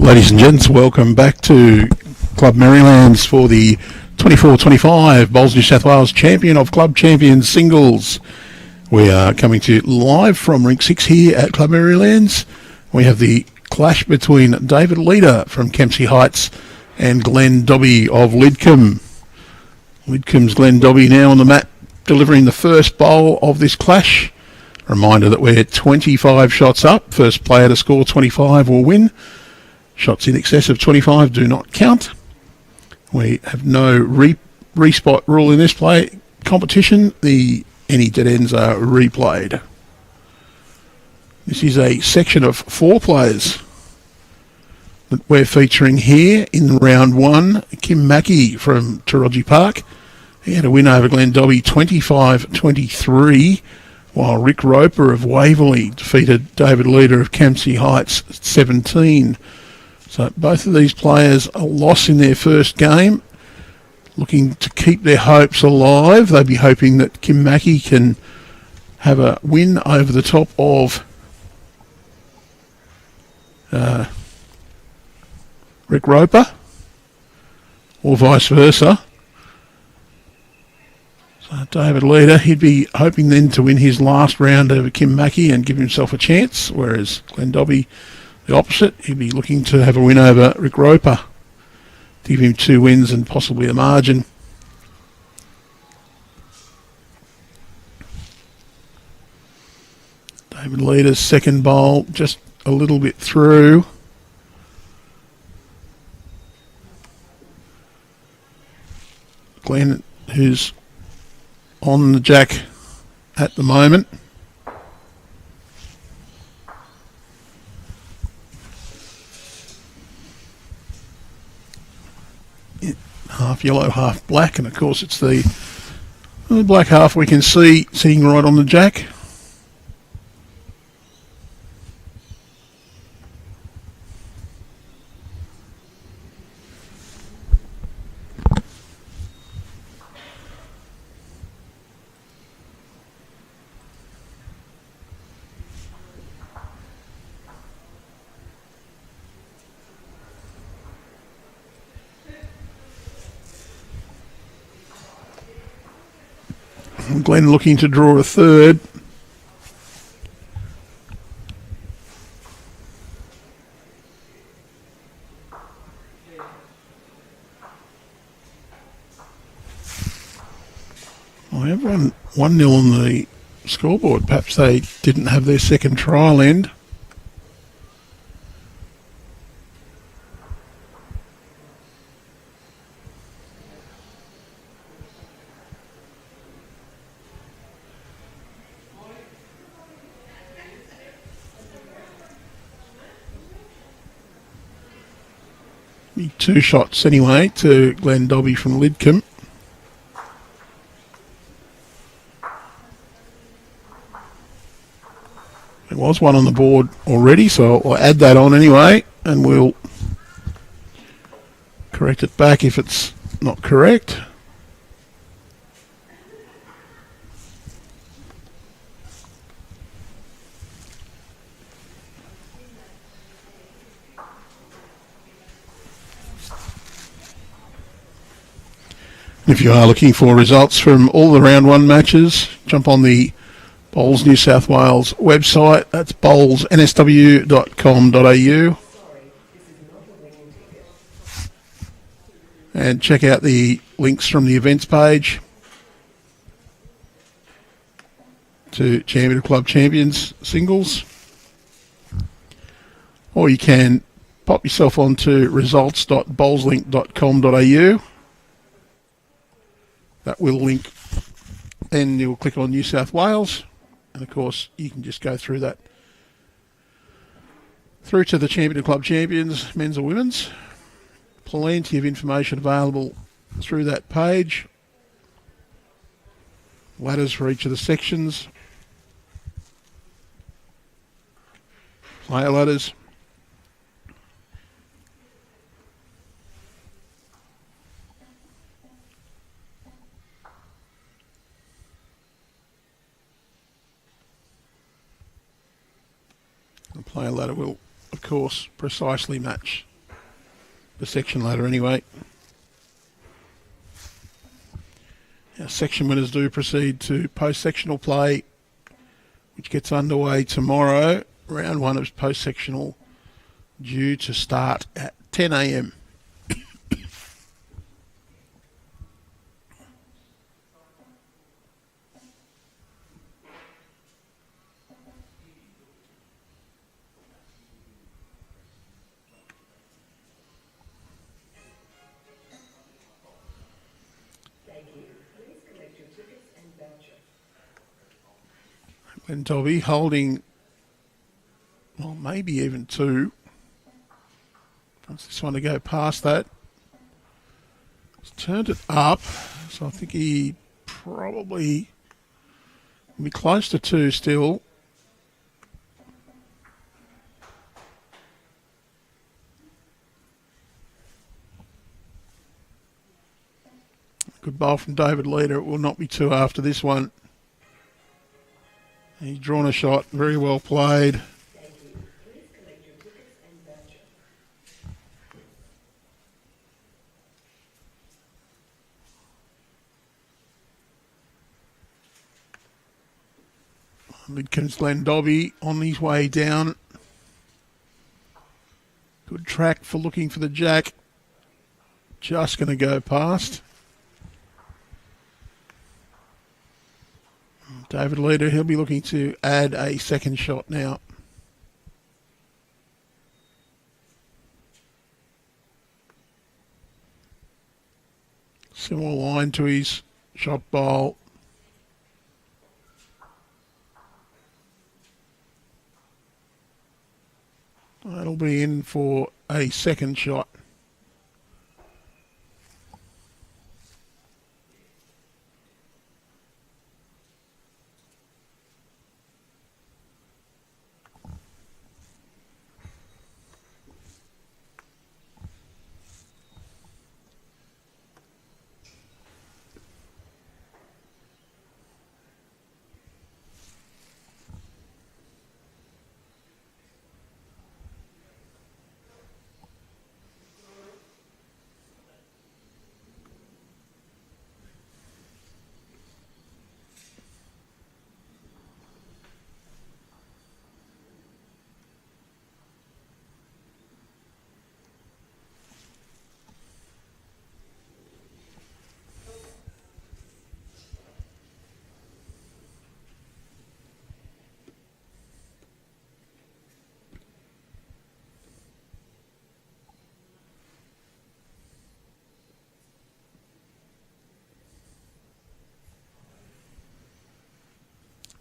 Ladies and gents, welcome back to Club Marylands for the 24-25 Bowls New South Wales Champion of Club Champions Singles. We are coming to you live from Rink 6 here at Club Marylands. We have the clash between David Leeder from Kempsey Heights and Dobbie of Lidcombe. Lidcombe's Dobbie now on the mat, delivering the first bowl of this clash. Reminder that we're 25 shots up. First player to score 25 will win. Shots in excess of 25 do not count. We have no respot rule in this play competition. Any dead ends are replayed. This is a section of 4 players that we're featuring here in round 1. Kim Mackey from Taraji Park. He had a win over Dobbie 25-23, while Rick Roper of Waverley defeated David Leeder of Kempsey Heights 17. So both of these players are lost in their first game, looking to keep their hopes alive. They'll be hoping that Kim Mackey can have a win over the top of Rick Roper, or vice versa. So David Leeder, he'd be hoping then to win his last round over Kim Mackey and give himself a chance, whereas Dobbie, the opposite, he'd be looking to have a win over Rick Roper, to give him 2 wins and possibly a margin. David Leeder's second bowl just a little bit through. Glenn, who's on the jack at the moment. Half yellow, half black, and of course it's the black half we can see sitting right on the jack. Glenn looking to draw a third. I have 1-0 on the scoreboard. Perhaps they didn't have their second trial end. Be 2 shots anyway to Dobby from Lidcombe. There was one on the board already, so I'll add that on anyway, and we'll correct it back if it's not correct. If you are looking for results from all the round 1 matches, jump on the Bowls New South Wales website. That's bowlsnsw.com.au. And check out the links from the events page to Champion of Club Champions Singles. Or you can pop yourself onto results.bowlslink.com.au. That will link, and you'll click on New South Wales, and of course you can just go through that through to the Champion of Club Champions, men's or women's. Plenty of information available through that page. Ladders for each of the sections. Player ladders. The player ladder will, of course, precisely match the section ladder anyway. Our section winners do proceed to post-sectional play, which gets underway tomorrow. Round 1 of post-sectional due to start at 10 a.m. And Dobby holding, well, maybe even 2. Wants this one to go past that. He's turned it up, so I think he probably will be close to 2 still. Good bowl from David Leeder. It will not be 2 after this one. He's drawn a shot. Very well played. Lidcombe's Dobby on his way down. Good track for looking for the jack. Just going to go past. David Leeder, he'll be looking to add a second shot now. Similar line to his shot bowl. That'll be in for a second shot.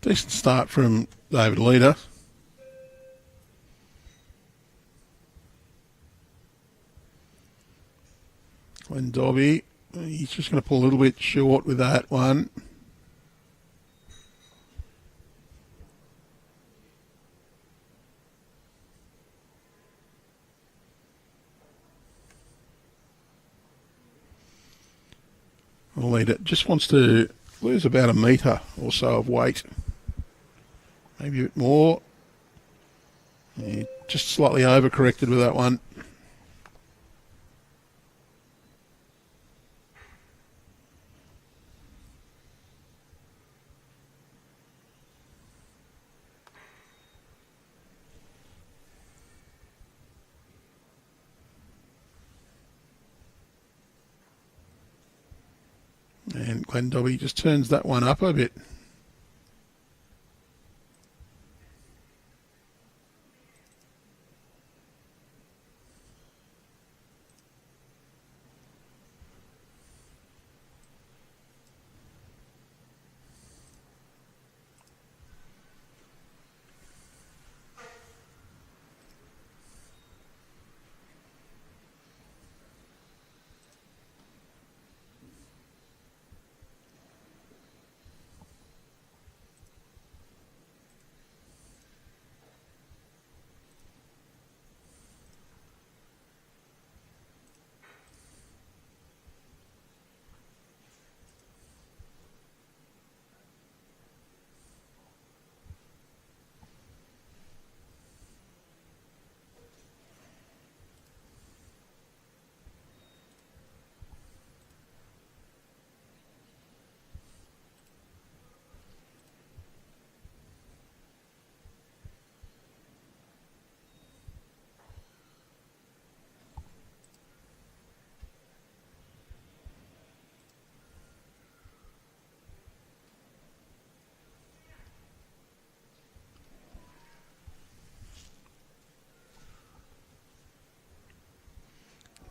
Decent start from David Leeder. And Dobby, he's just going to pull a little bit short with that one. Leeder just wants to lose about a metre or so of weight. Maybe a bit more. Yeah, just slightly overcorrected with that one. And Dobby just turns that one up a bit.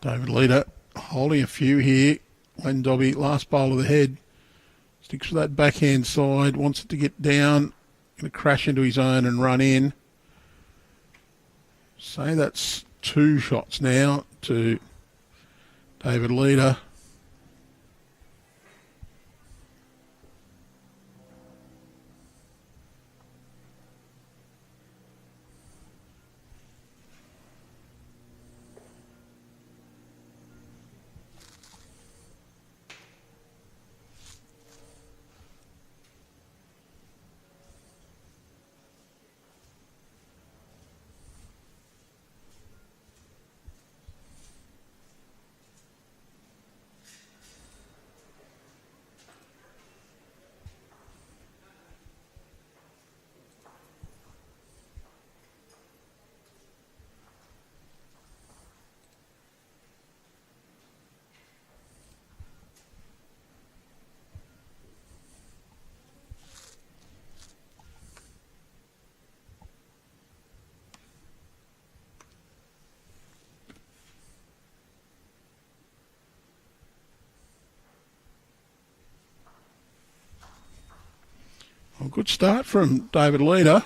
David Leeder holding a few here. Glenn Dobby, last bowl of the head. Sticks with that backhand side, wants it to get down. Going to crash into his own and run in. So that's 2 shots now to David Leeder. Well, good start from David Leeder.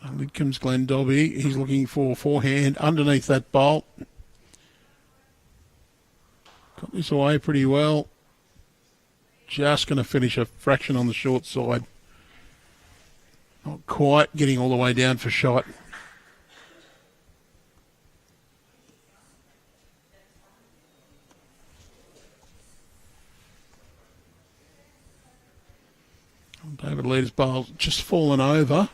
Lidcombe's Glenn Dobby. He's looking for forehand underneath that bolt. Got this away pretty well. Just going to finish a fraction on the short side. Not quite getting all the way down for shot. David Leeder's bowl's just fallen over.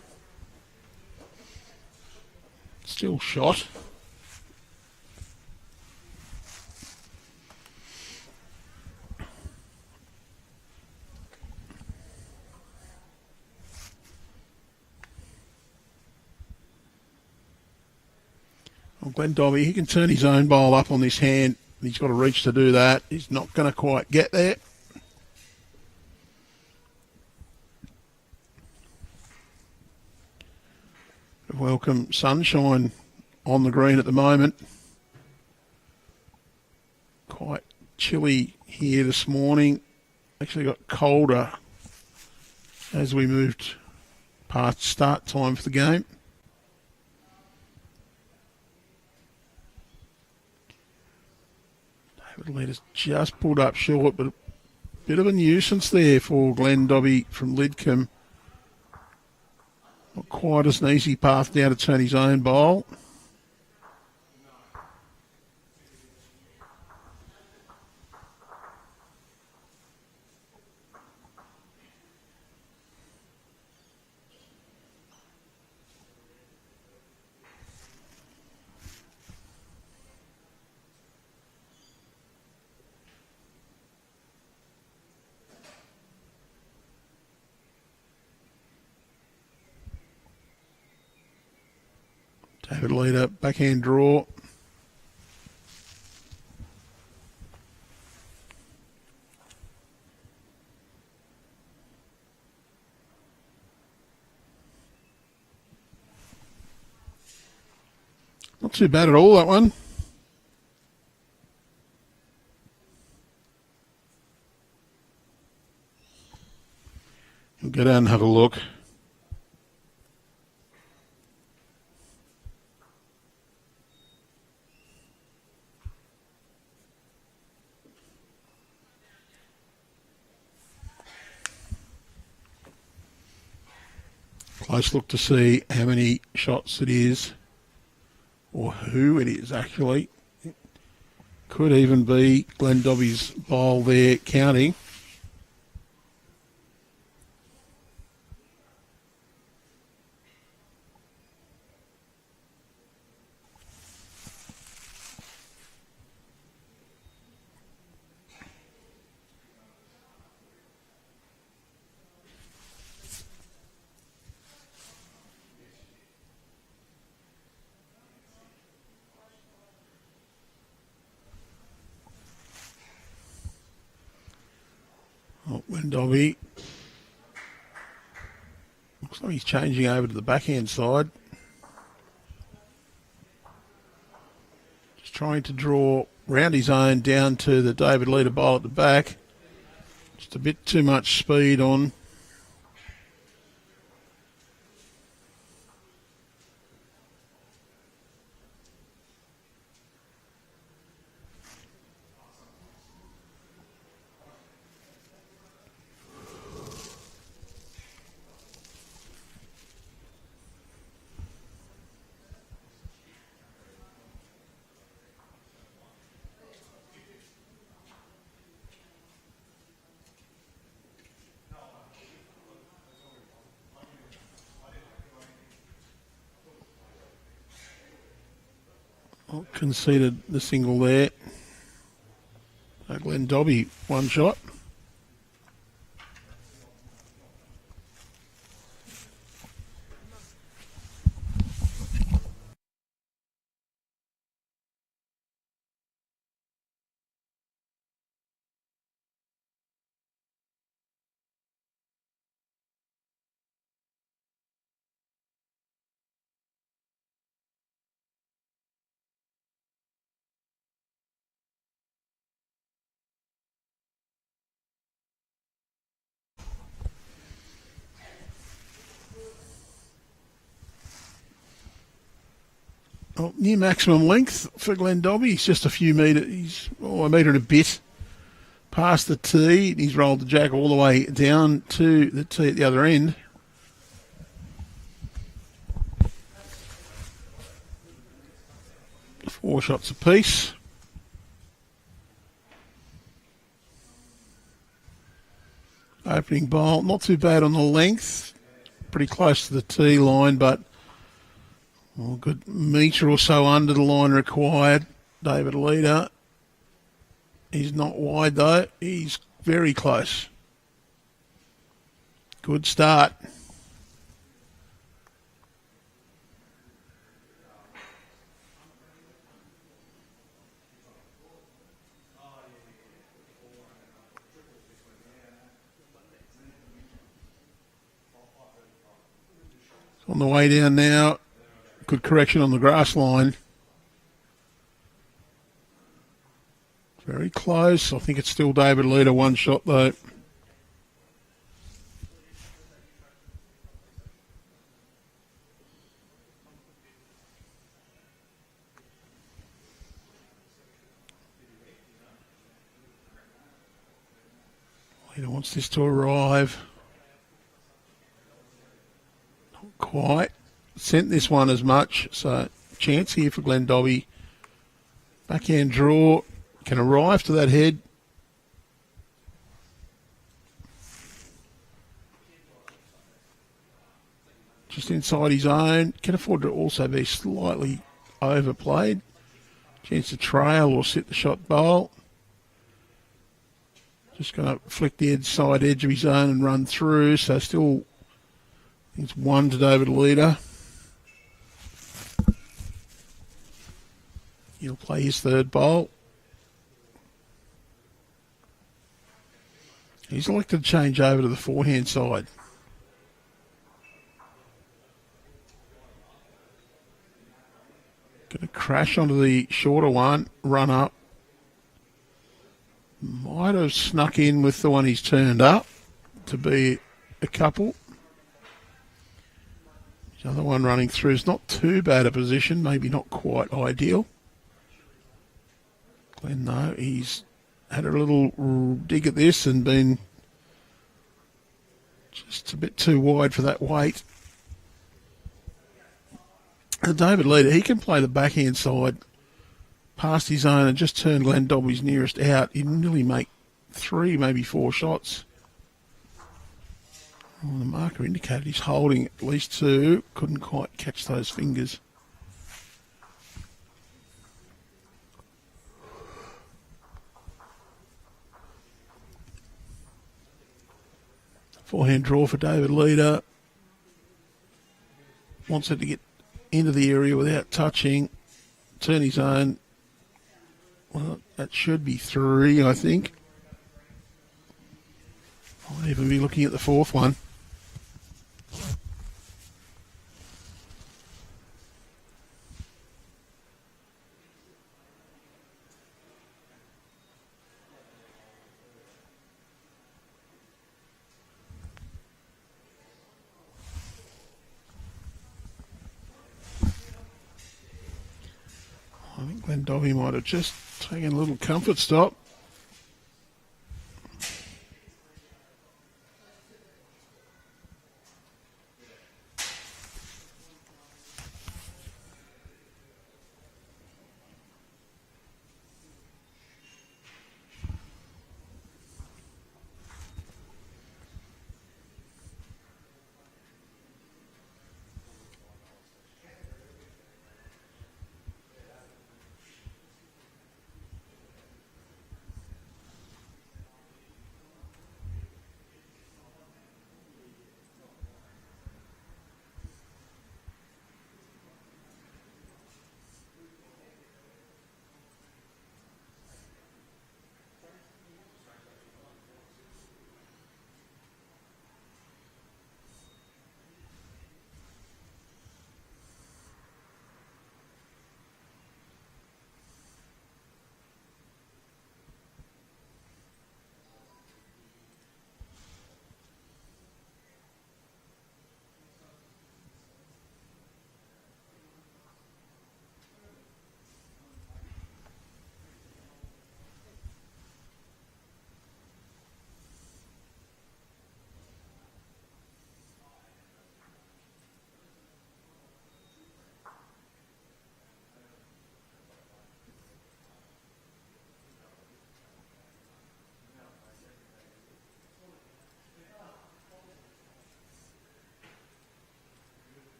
Still shot. Well, Glenn Dobby, he can turn his own bowl up on this hand. He's got a reach to do that. He's not going to quite get there. Welcome sunshine on the green at the moment. Quite chilly here this morning. Actually got colder as we moved past start time for the game. David Leeder's just pulled up short, but a bit of a nuisance there for Glenn Dobby from Lidcombe. Not quite as an easy path now to turn his own bowl. David Leeder, backhand draw. Not too bad at all, that one. We'll go down and have a look. Close look to see how many shots it is, or who it is actually. It could even be Glenn Dobby's bowl there counting. Oh, Dobby So he's changing over to the backhand side. Just trying to draw round his own down to the David Leeder bowl at the back. Just a bit too much speed on. Conceded the single there. Glenn Dobby, one shot. Oh, near maximum length for Glenn Dobby. He's just a few metres. He's a metre and a bit past the tee. He's rolled the jack all the way down to the tee at the other end. Four shots apiece. Opening bowl, not too bad on the length. Pretty close to the tee line, but a good metre or so under the line required. David Leeder. He's not wide though. He's very close. Good start. On the way down now. Good correction on the grass line. Very close. I think it's still David Leeder, one shot though. Leeder wants this to arrive. Not quite. Sent this one as much, so chance here for Glenn Dobby. Backhand draw, can arrive to that head. Just inside his own, can afford to also be slightly overplayed. Chance to trail or sit the shot bowl. Just going to flick the side edge of his own and run through, so still, I think it's one to David Leeder. He'll play his third bowl. He's elected to change over to the forehand side. Going to crash onto the shorter one, run up. Might have snuck in with the one he's turned up to be a couple. The other one running through is not too bad a position, maybe not quite ideal. Glenn, though, he's had a little dig at this and been just a bit too wide for that weight. And David Leeder, he can play the backhand side past his own and just turn Glenn Dobby's nearest out. He'd nearly make 3, maybe 4 shots. Well, the marker indicated he's holding at least 2. Couldn't quite catch those fingers. Forehand draw for David Leeder. Wants it to get into the area without touching. Turn his own. Well, that should be 3, I think. Might even be looking at the 4th one. And Dobby might have just taken a little comfort stop.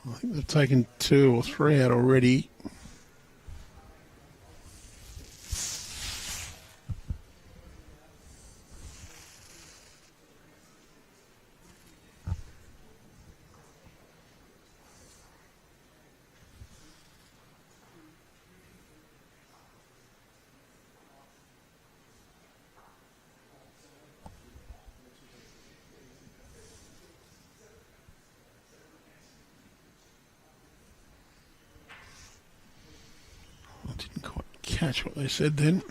I think they've taken 2 or 3 out already. I didn't quite catch what they said then.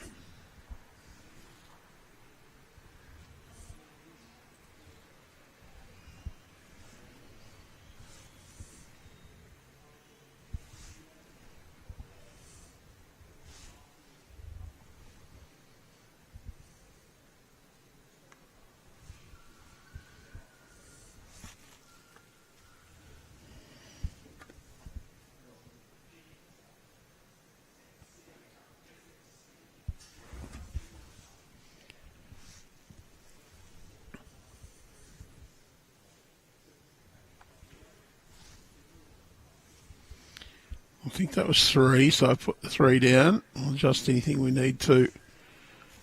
I think that was 3, so I put the 3 down. We'll adjust anything we need to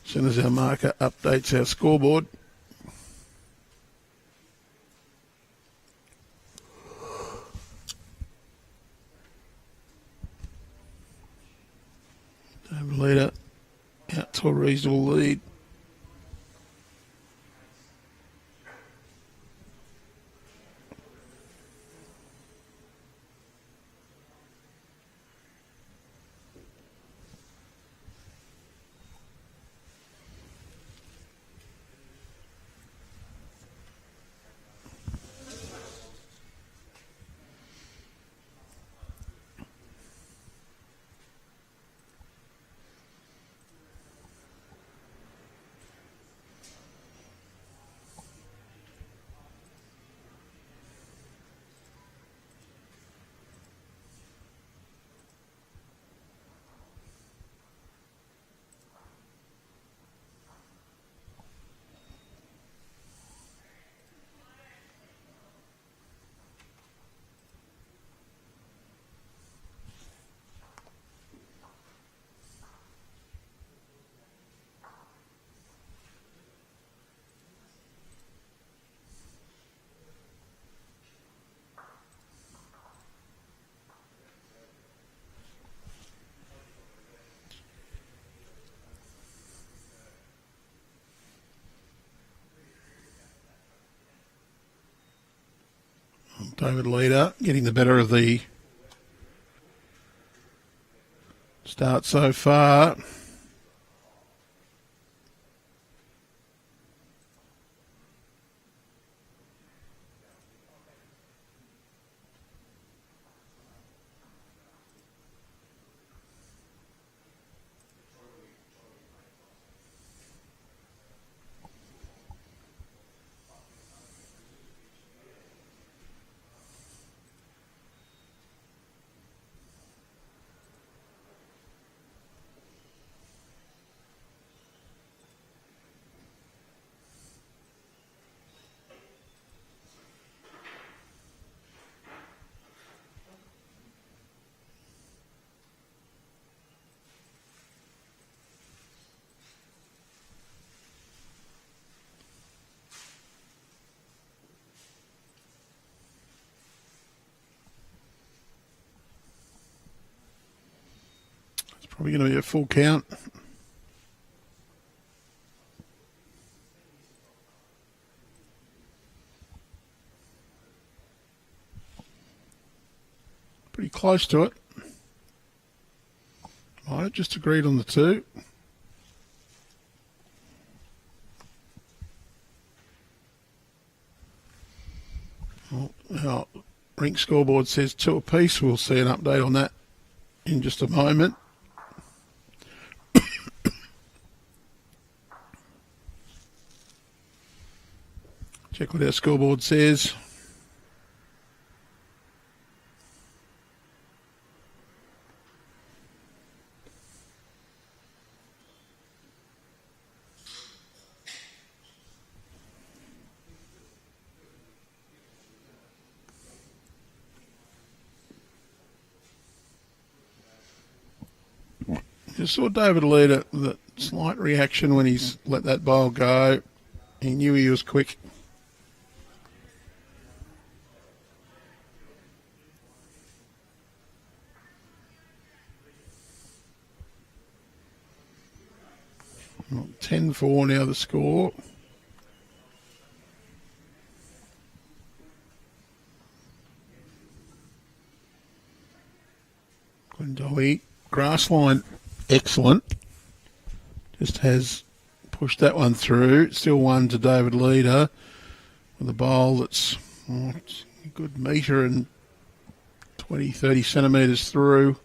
as soon as our marker updates our scoreboard. Leeder out to a reasonable lead. David Leeder getting the better of the start so far. Probably going to be a full count. Pretty close to it. I just agreed on the two. Well, our rink scoreboard says 2 apiece. We'll see an update on that in just a moment. Check what our scoreboard says. You saw David Leeder, the slight reaction when he's let that bowl go. He knew he was quick. Well, 10-4 now the score. Dobbie, grass line, excellent. Just has pushed that one through. Still one to David Leeder with a bowl that's it's a good metre and 20, 30 centimetres through.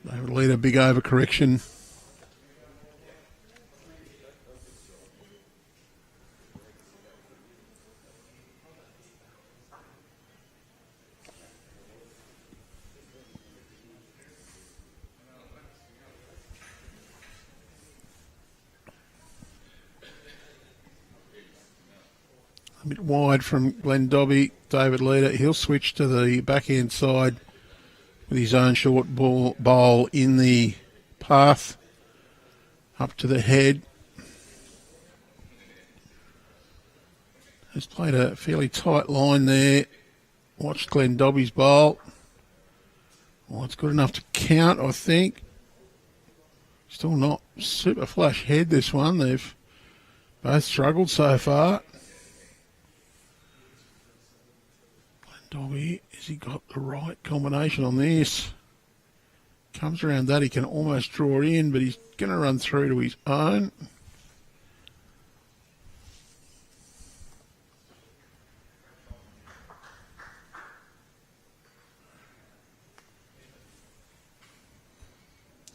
David Leeder, big overcorrection. A bit wide from Glenn Dobbie. David Leeder, he'll switch to the backhand side with his own short bowl in the path up to the head. Has played a fairly tight line there. Watched Glenn Dobbie's bowl. Well, it's good enough to count, I think. Still not super flush head, this one. They've both struggled so far. Dobby, has he got the right combination on this? Comes around that, he can almost draw in, but he's going to run through to his own.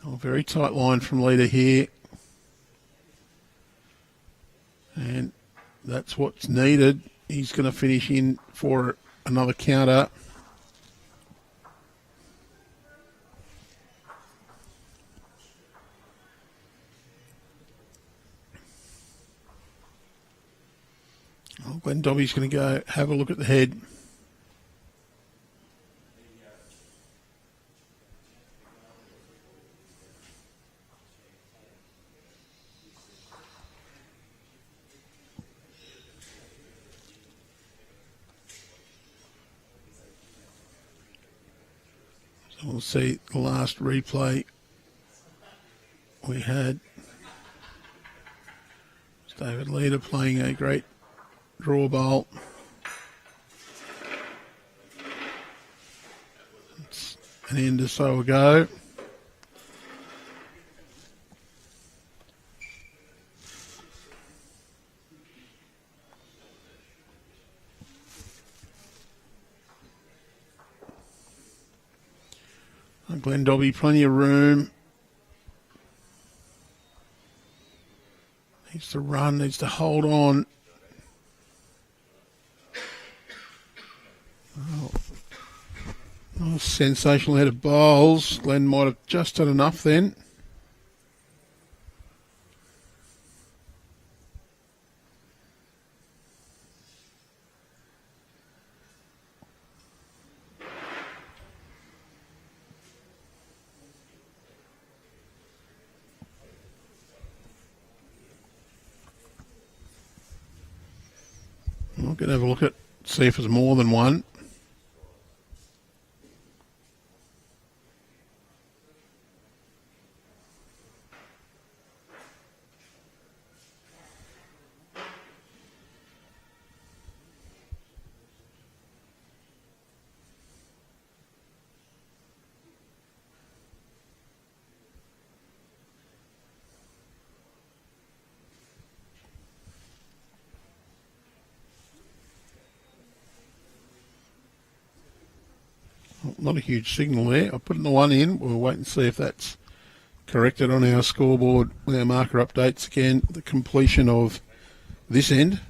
Oh, very tight line from Leeder here. And that's what's needed. He's going to finish in for another counter. Oh, Glenn Dobbie's going to go have a look at the head. So we'll see the last replay we had. David Leeder playing a great draw bowl. It's an end or so ago. Glenn Dobby, plenty of room. Needs to run, needs to hold on. Oh, sensational head of bowls. Glenn might have just done enough then. I'm going to have a look at, see if there's more than one. Not a huge signal there. I put the one in. We'll wait and see if that's corrected on our scoreboard with our marker updates again. The completion of this end.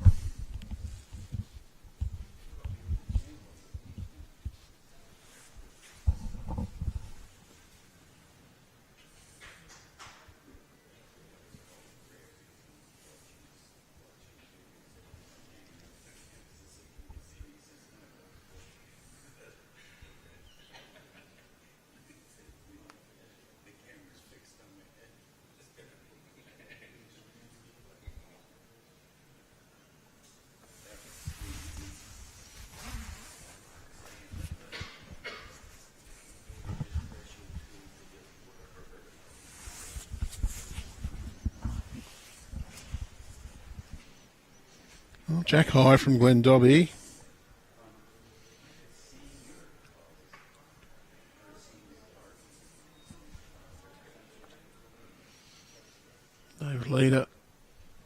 Jack high from Glenn Dobby. David Leeder,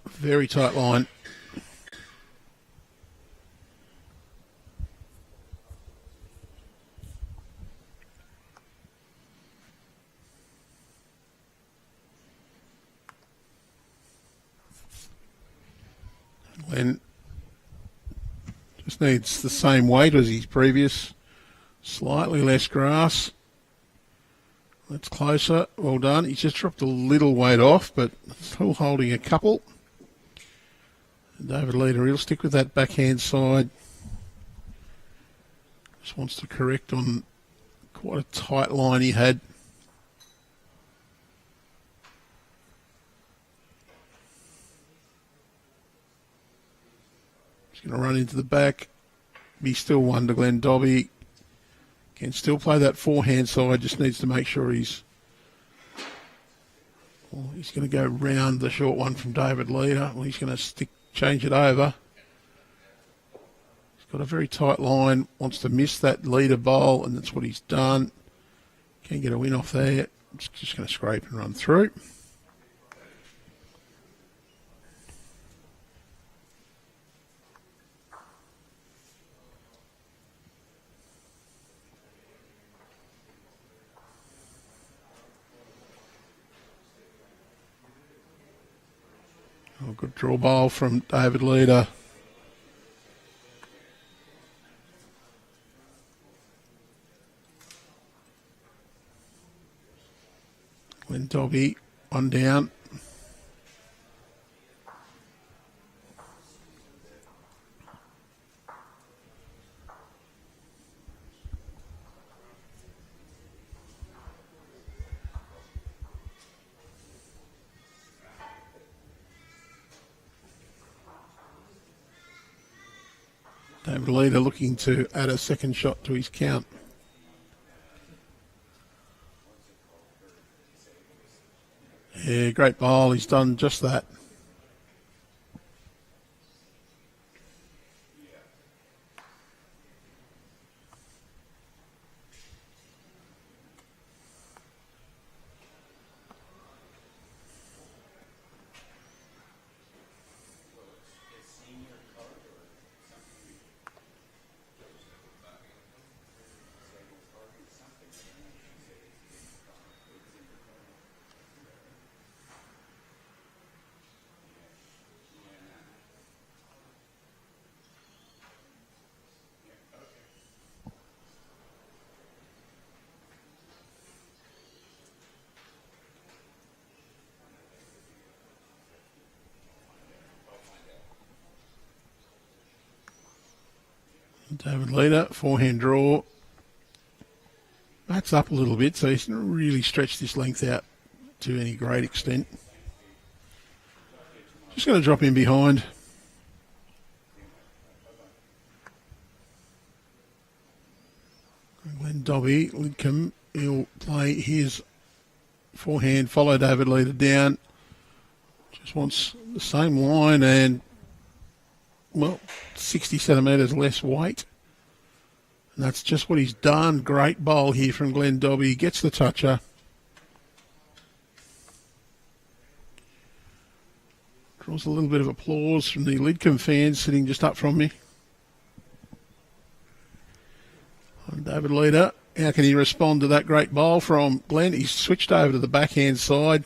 very tight line. Glenn just needs the same weight as his previous, slightly less grass. That's closer, well done. He's just dropped a little weight off, but still holding a couple. And David Leeder, he'll stick with that backhand side. Just wants to correct on quite a tight line he had. He's going to run into the back. Be still one to Glenn Dobby. Can still play that forehand side, just needs to make sure he's... Well, he's going to go round the short one from David Leeder. Well, he's going to change it over. He's got a very tight line, wants to miss that Leeder bowl, and that's what he's done. Can't get a win off there. Just going to scrape and run through. Oh, good draw bowl from David Leeder. Glenn Dobby, one down. David Leeder looking to add a second shot to his count. Yeah, great bowl. He's done just that. David Leeder, forehand draw. That's up a little bit, so he's not really stretched this length out to any great extent. Just going to drop in behind. When Dobby, Lidcombe, he'll play his forehand, follow David Leeder down. Just wants the same line and, well, 60 centimetres less weight. And that's just what he's done. Great bowl here from Glenn Dobby. Gets the toucher. Draws a little bit of applause from the Lidcombe fans sitting just up from me. And David Leeder, how can he respond to that great bowl from Glenn? He's switched over to the backhand side.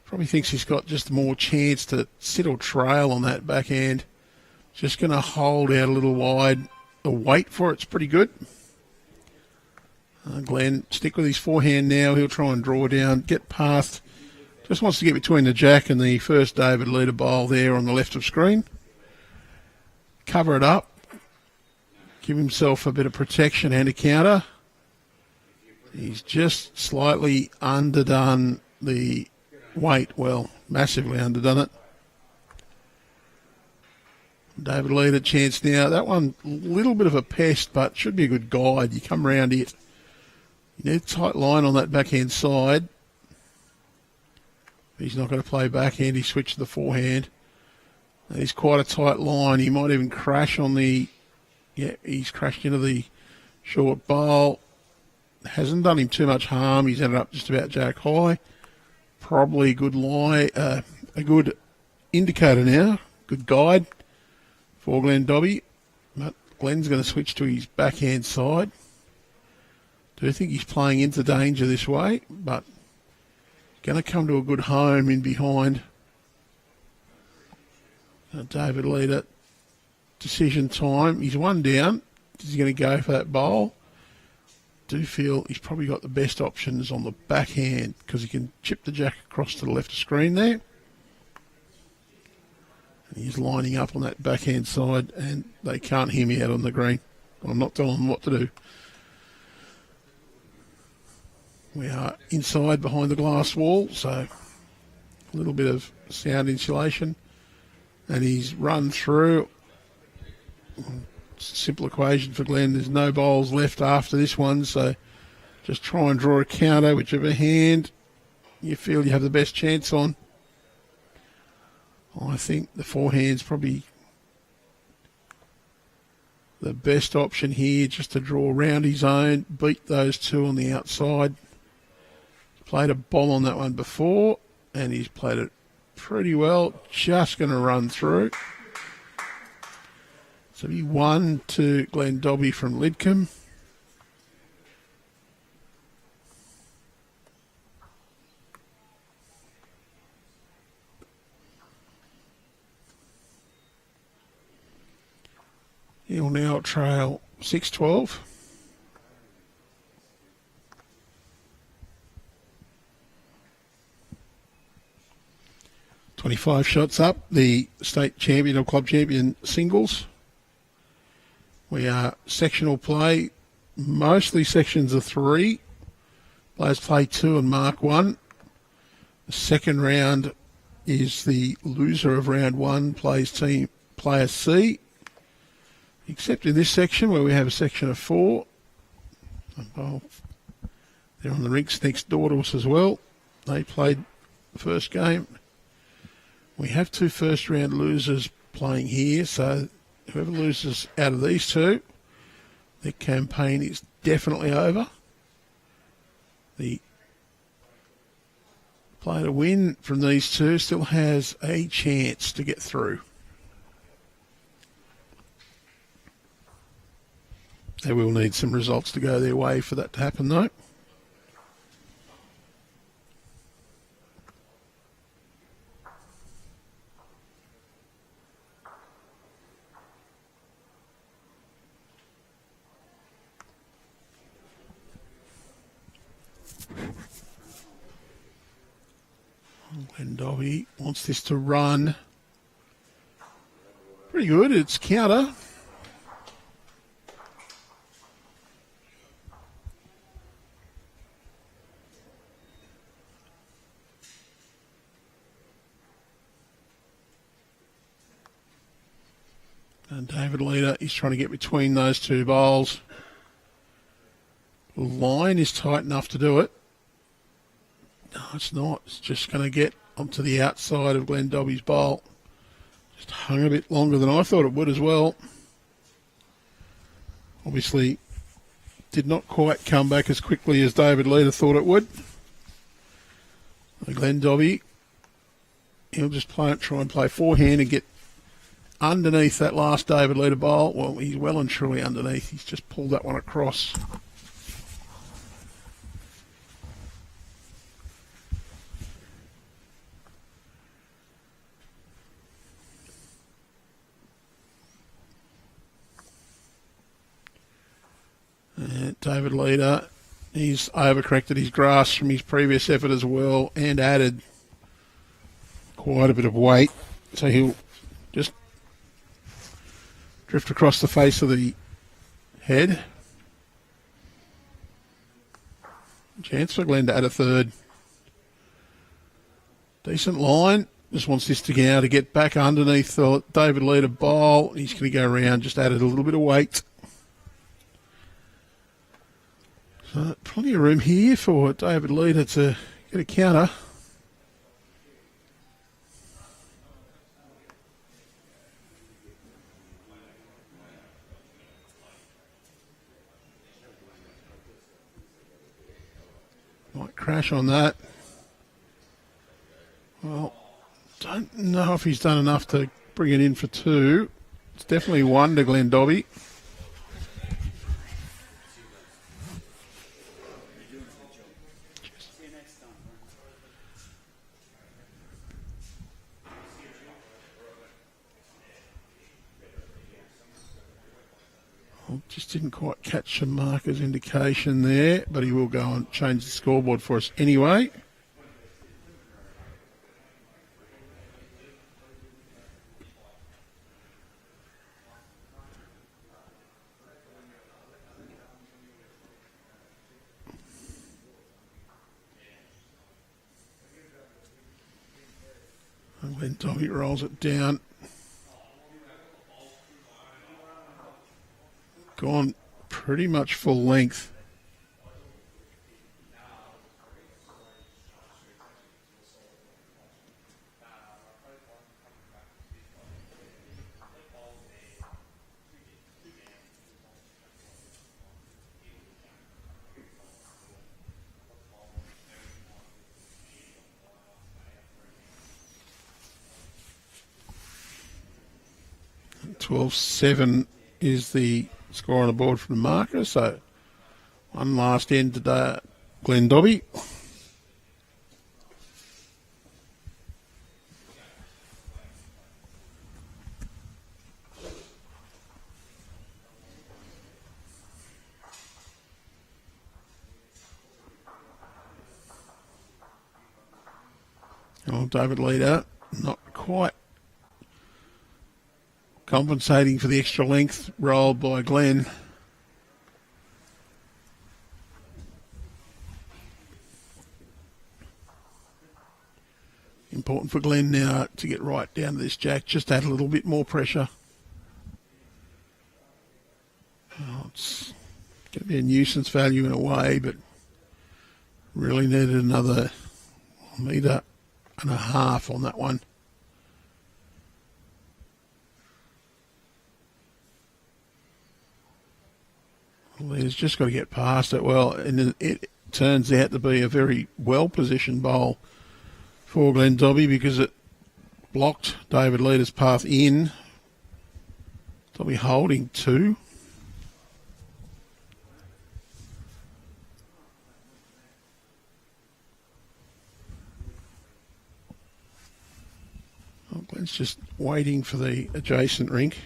Probably thinks he's got just more chance to sit or trail on that backhand. Just going to hold out a little wide. The weight for it's pretty good. Glenn, stick with his forehand now. He'll try and draw down, get past. Just wants to get between the jack and the first David Leeder bowl there on the left of screen. Cover it up. Give himself a bit of protection and a counter. He's just slightly underdone the weight. Well, massively underdone it. David Leeder chance now. That one, a little bit of a pest, but should be a good guide. You come round it. You need a tight line on that backhand side. He's not going to play backhand. He switched to the forehand. He's quite a tight line. He might even crash on the... Yeah, he's crashed into the short bowl. Hasn't done him too much harm. He's ended up just about jack high. Probably a good lie, a good indicator now. Good guide for Glenn Dobby. But Glenn's going to switch to his backhand side. Do think he's playing into danger this way, but going to come to a good home in behind. David Leeder, decision time. He's one down. Is he going to go for that bowl? Do feel he's probably got the best options on the backhand because he can chip the jack across to the left of screen there. And he's lining up on that backhand side and they can't hear me out on the green. I'm not telling them what to do. We are inside behind the glass wall, so a little bit of sound insulation. And he's run through. It's a simple equation for Glenn. There's no bowls left after this one, so just try and draw a counter, whichever hand you feel you have the best chance on. I think the forehand's probably the best option here, just to draw around his own, beat those two on the outside. Played a bomb on that one before, and he's played it pretty well. Just going to run through. So he won to Glenn Dobby from Lidcombe. He'll now trail 6-12. "25 shots up, the state champion or club champion singles. We are sectional play, mostly sections of 3. Players play 2 and mark 1. The second round is the loser of round 1 plays team player C. Except in this section where we have a section of 4. They're on the rinks next door to us as well. They played the first game. We have 2 first round losers playing here, so whoever loses out of these 2, their campaign is definitely over. The player to win from these 2 still has a chance to get through. They will need some results to go their way for that to happen, though. And Dobby wants this to run. Pretty good. It's counter. David Leeder is trying to get between those two bowls. The line is tight enough to do it. No, it's not. It's just going to get onto the outside of Glenn Dobby's bowl. Just hung a bit longer than I thought it would as well. Obviously, did not quite come back as quickly as David Leeder thought it would. Glenn Dobby, he'll just try and play forehand and get underneath that last David Leeder bowl. Well, he's well and truly underneath. He's just pulled that one across. David Leeder, he's overcorrected his grass from his previous effort as well and added quite a bit of weight. So he'll just drift across the face of the head. Chance for Glenn to add a third. Decent line. Just wants this to now to get back underneath the David Leeder bowl. He's going to go around, just added a little bit of weight. So plenty of room here for David Leeder to get a counter. Might crash on that. Well, don't know if he's done enough to bring it in for two. It's definitely one to Glenn Dobby. Just didn't quite catch the marker's indication there, but he will go and change the scoreboard for us anyway. And when Dobby rolls it down, gone pretty much full length. And 12-7 is the score on the board from the marker, so one last end today, Glenn Dobby. Oh, David Leeder, not quite compensating for the extra length rolled by Glenn. Important for Glenn now to get right down to this jack, just add a little bit more pressure. Oh, it's going to be a nuisance value in a way, but really needed another metre and a half on that one. Leer's just got to get past it well, and it turns out to be a very well-positioned bowl for Glenn Dobby because it blocked David Leeder's path in. Dobby holding two. Oh, Glenn's just waiting for the adjacent rink.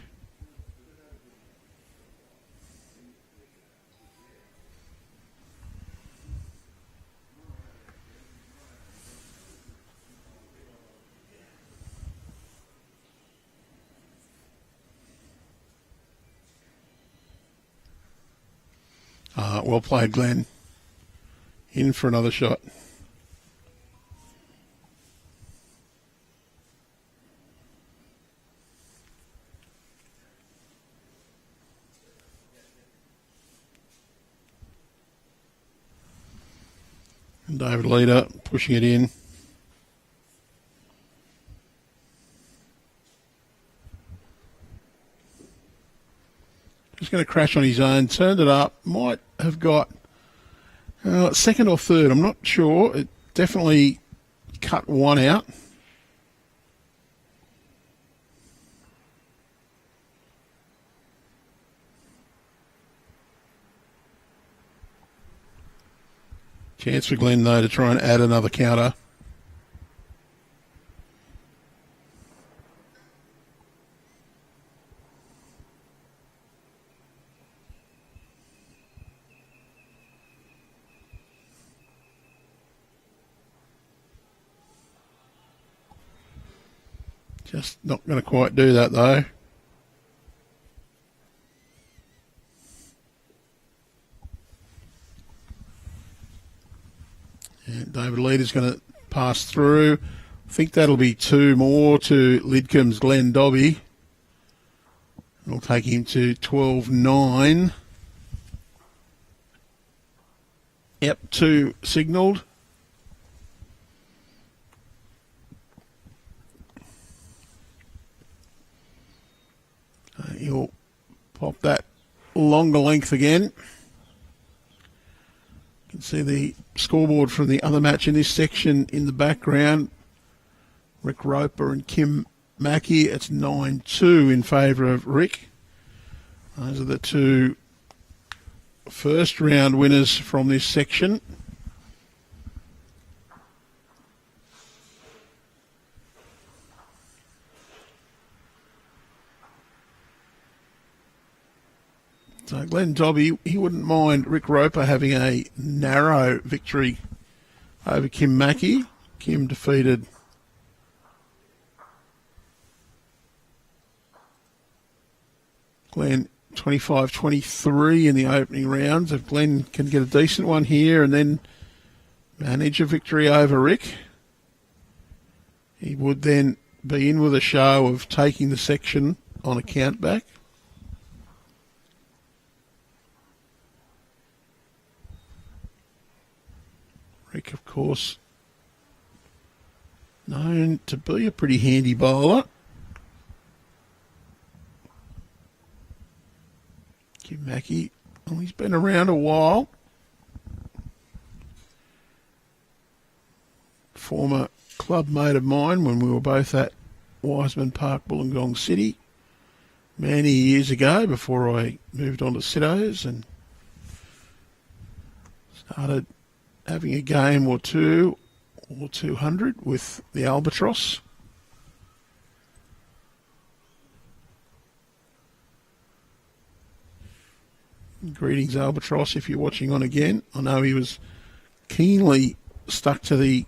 Well played, Glenn. In for another shot. And David Leeder pushing it in. Just going to crash on his own. Turned it up. Might have got second or third. I'm not sure. It definitely cut one out. Chance for Glenn, though, to try and add another counter. Just not going to quite do that, though. And David Leeder's going to pass through. I think that'll be two more to Lidcombe's Glenn Dobby. It'll take him to 12-9. Yep, two signalled. He'll pop that longer length again. You can see the scoreboard from the other match in this section in the background. Rick Roper and Kim Mackey. It's 9-2 in favour of Rick. Those are the two first round winners from this section. So Glenn Dobby, he wouldn't mind Rick Roper having a narrow victory over Kim Mackey. Kim defeated Glenn 25-23 in the opening rounds. If Glenn can get a decent one here and then manage a victory over Rick, he would then be in with a show of taking the section on a count back. Rick, of course, known to be a pretty handy bowler. Kim Mackey, well, he's been around a while. Former club mate of mine when we were both at Wiseman Park, Wollongong City, many years ago before I moved on to Siddos and started having a game or two or 200 with the Albatross. Greetings, Albatross, if you're watching on again. I know he was keenly stuck to the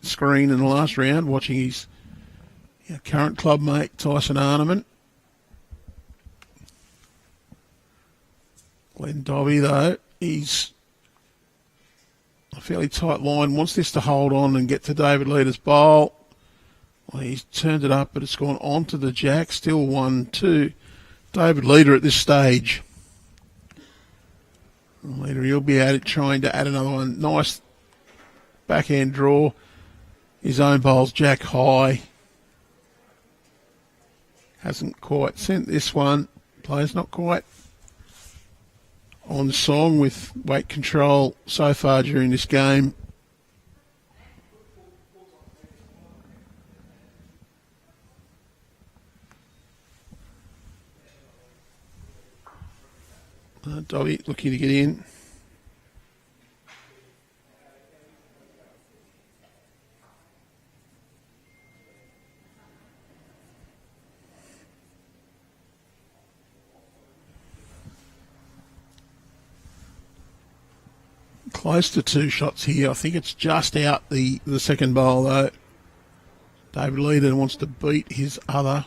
screen in the last round watching his current club mate Tyson Arneman. Glenn Dobby, though, he's a fairly tight line, wants this to hold on and get to David Leeder's bowl. Well, he's turned it up, but it's gone on to the jack. Still 1-2. David Leeder at this stage. Leeder, he'll be at it trying to add another one. Nice backhand draw. His own bowl's jack high. Hasn't quite sent this one. Player's not quite on song with weight control so far during this game. Dobby looking to get in. Close to two shots here. I think it's just out the second bowl, though. David Leeder wants to beat his other.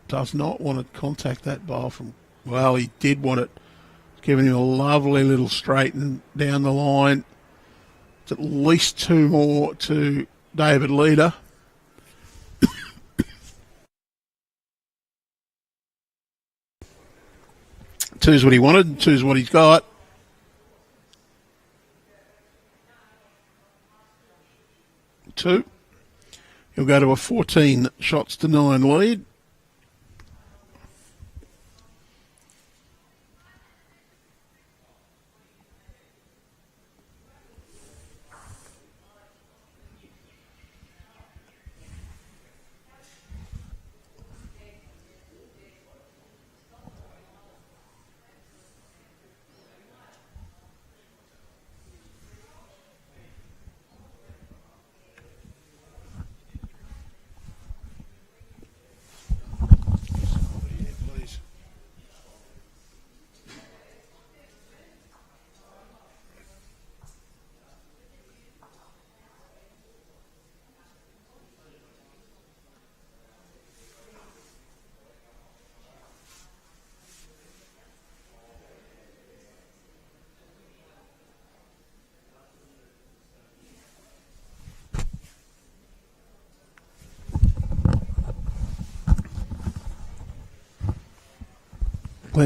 Does not want to contact that bowl from... Well, he did want it. Giving him a lovely little straighten down the line. It's at least two more to David Leeder. Two's what he wanted. Two's what he's got. 2. He'll go to a 14 shots to 9 lead.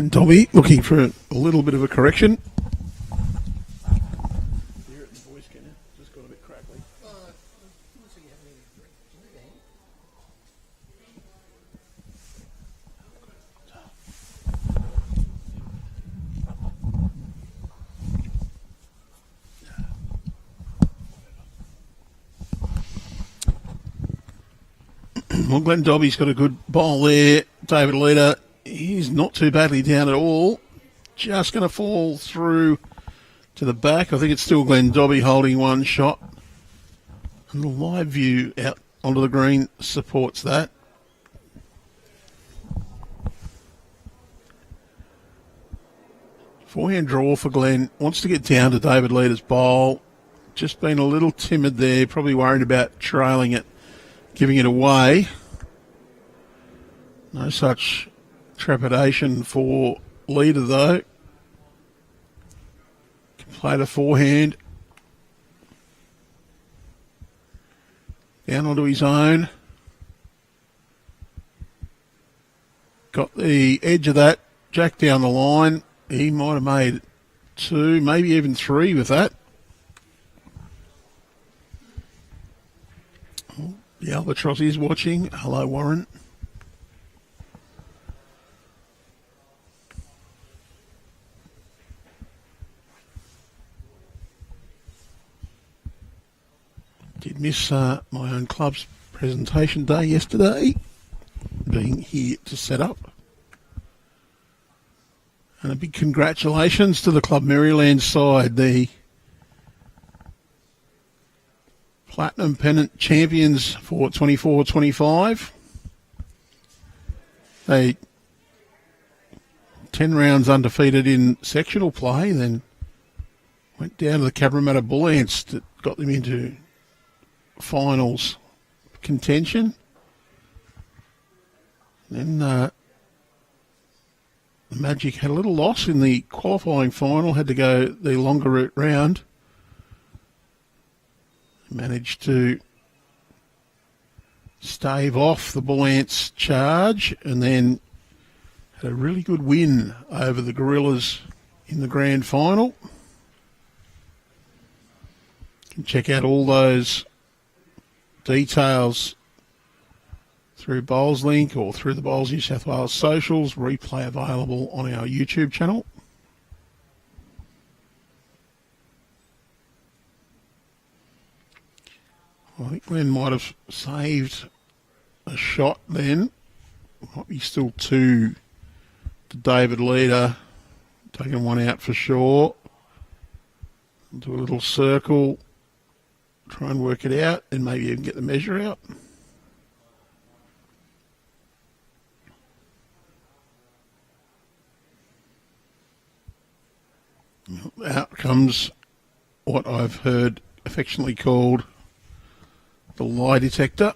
Dobbie looking for a little bit of a correction. Hear it in the voice, can you? Just got a bit crackly. Well, Glenn Dobbie's got a good ball there. David Leeder, he's not too badly down at all. Just going to fall through to the back. I think it's still Glenn Dobbie holding one shot. And the live view out onto the green supports that. Forehand draw for Glenn. Wants to get down to David Leeder's bowl. Just been a little timid there. Probably worried about trailing it, giving it away. No such trepidation for Leeder, though. Can play the forehand. Down onto his own. Got the edge of that. Jack down the line. He might have made 2, maybe even 3 with that. Oh, the Albatross is watching. Hello, Warren. Did miss my own club's presentation day yesterday, being here to set up. And a big congratulations to the Club Maryland side, the Platinum Pennant champions for 24-25. They 10 rounds undefeated in sectional play, then went down to the Cabramatta Bull Ants that got them into finals contention. Then the Magic had a little loss in the qualifying final, had to go the longer route round. Managed to stave off the Bull Ants charge and then had a really good win over the Gorillas in the grand final. You can check out all those details through Bowls Link or through the Bowls New South Wales socials. Replay available on our YouTube channel. I think Glenn might have saved a shot then. Might be still 2 to David Leeder. Taking one out for sure. Do a little circle. Try and work it out and maybe even get the measure out. Out comes what I've heard affectionately called the lie detector.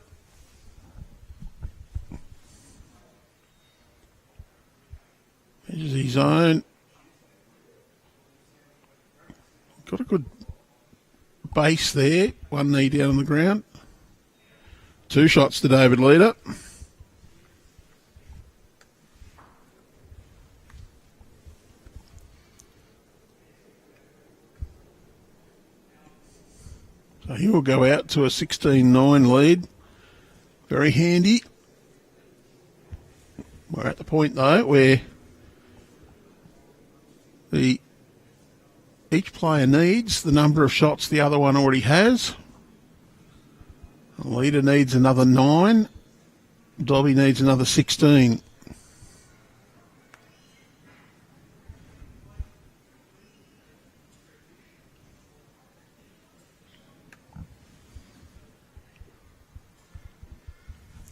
Measures his own. Got a good base there. One knee down on the ground. 2 shots to David Leeder. So he will go out to a 16-9 lead. Very handy. We're at the point, though, where each player needs the number of shots the other one already has. The leader needs another 9. Dobby needs another 16.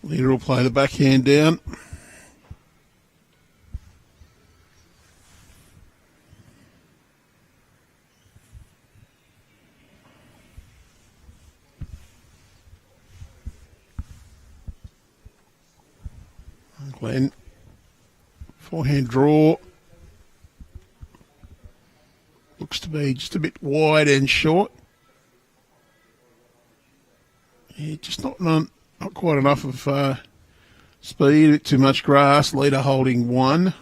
Leader will play the backhand down. Glenn, forehand draw. Looks to be just a bit wide and short. Yeah, just not quite enough of speed, a bit too much grass. Leader holding 1.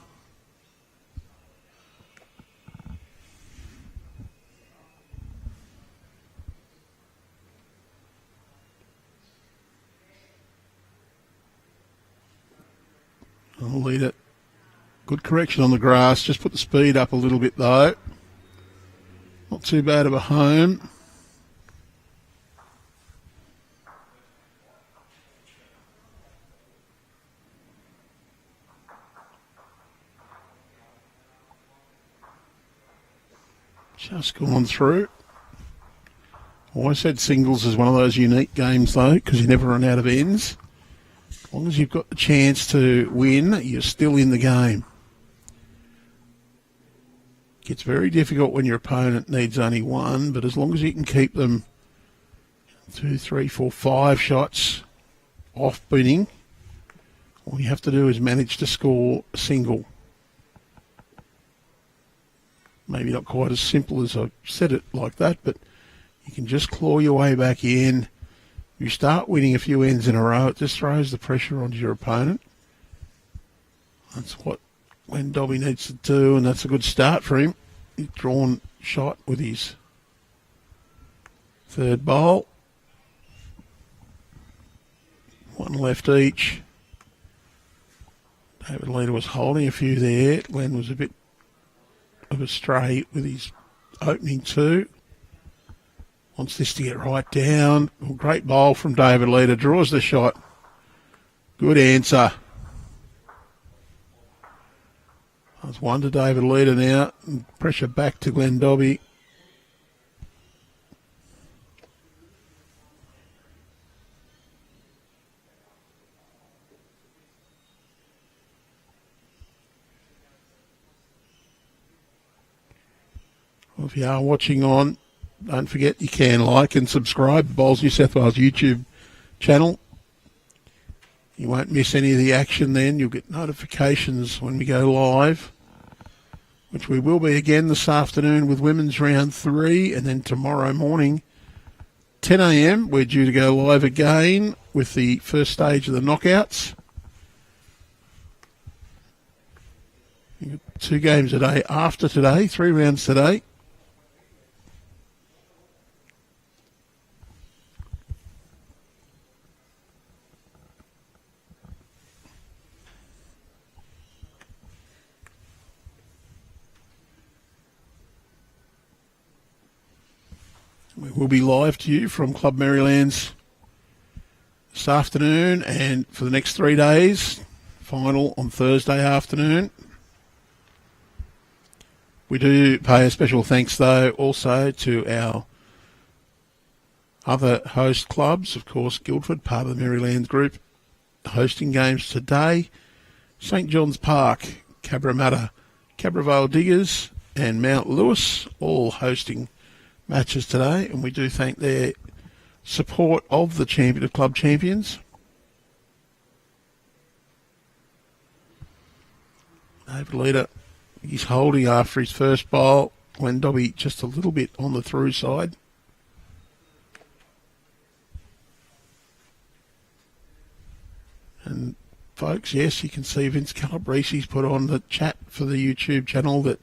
Leader, good correction on the grass. Just put the speed up a little bit though. Not too bad of a home. Just gone through. Always said singles is one of those unique games though, because you never run out of ends. As long as you've got the chance to win, you're still in the game. Gets very difficult when your opponent needs only 1, but as long as you can keep them 2, 3, 4, 5 shots off winning, all you have to do is manage to score a single. Maybe not quite as simple as I said it like that, but you can just claw your way back in. You start winning a few ends in a row, it just throws the pressure onto your opponent. That's what Glenn Dobby needs to do, and that's a good start for him. He's drawn shot with his third bowl. 1 left each. David Leeder was holding a few there. Glenn was a bit of a stray with his opening 2. Wants this to get right down. Well, great bowl from David Leeder. Draws the shot. Good answer. That's 1 to David Leeder now. And pressure back to Glenn Dobby. Well, if you are watching on, don't forget you can like and subscribe to Bowls New South Wales YouTube channel. You won't miss any of the action then. You'll get notifications when we go live, which we will be again this afternoon with women's round 3, and then tomorrow morning, 10 a.m, we're due to go live again with the first stage of the knockouts. You've got 2 games a day after today, 3 rounds today. We will be live to you from Club Maryland's this afternoon and for the next 3 days. Final on Thursday afternoon. We do pay a special thanks, though, also to our other host clubs. Of course, Guildford, part of the Maryland group, hosting games today. St John's Park, Cabramatta, Cabravale Diggers and Mount Lewis, all hosting matches today, and we do thank their support of the champion of club champions. David Leeder, he's holding after his first bowl. Glenn Dobby just a little bit on the through side. And folks, yes, you can see Vince Calabresi's put on the chat for the YouTube channel that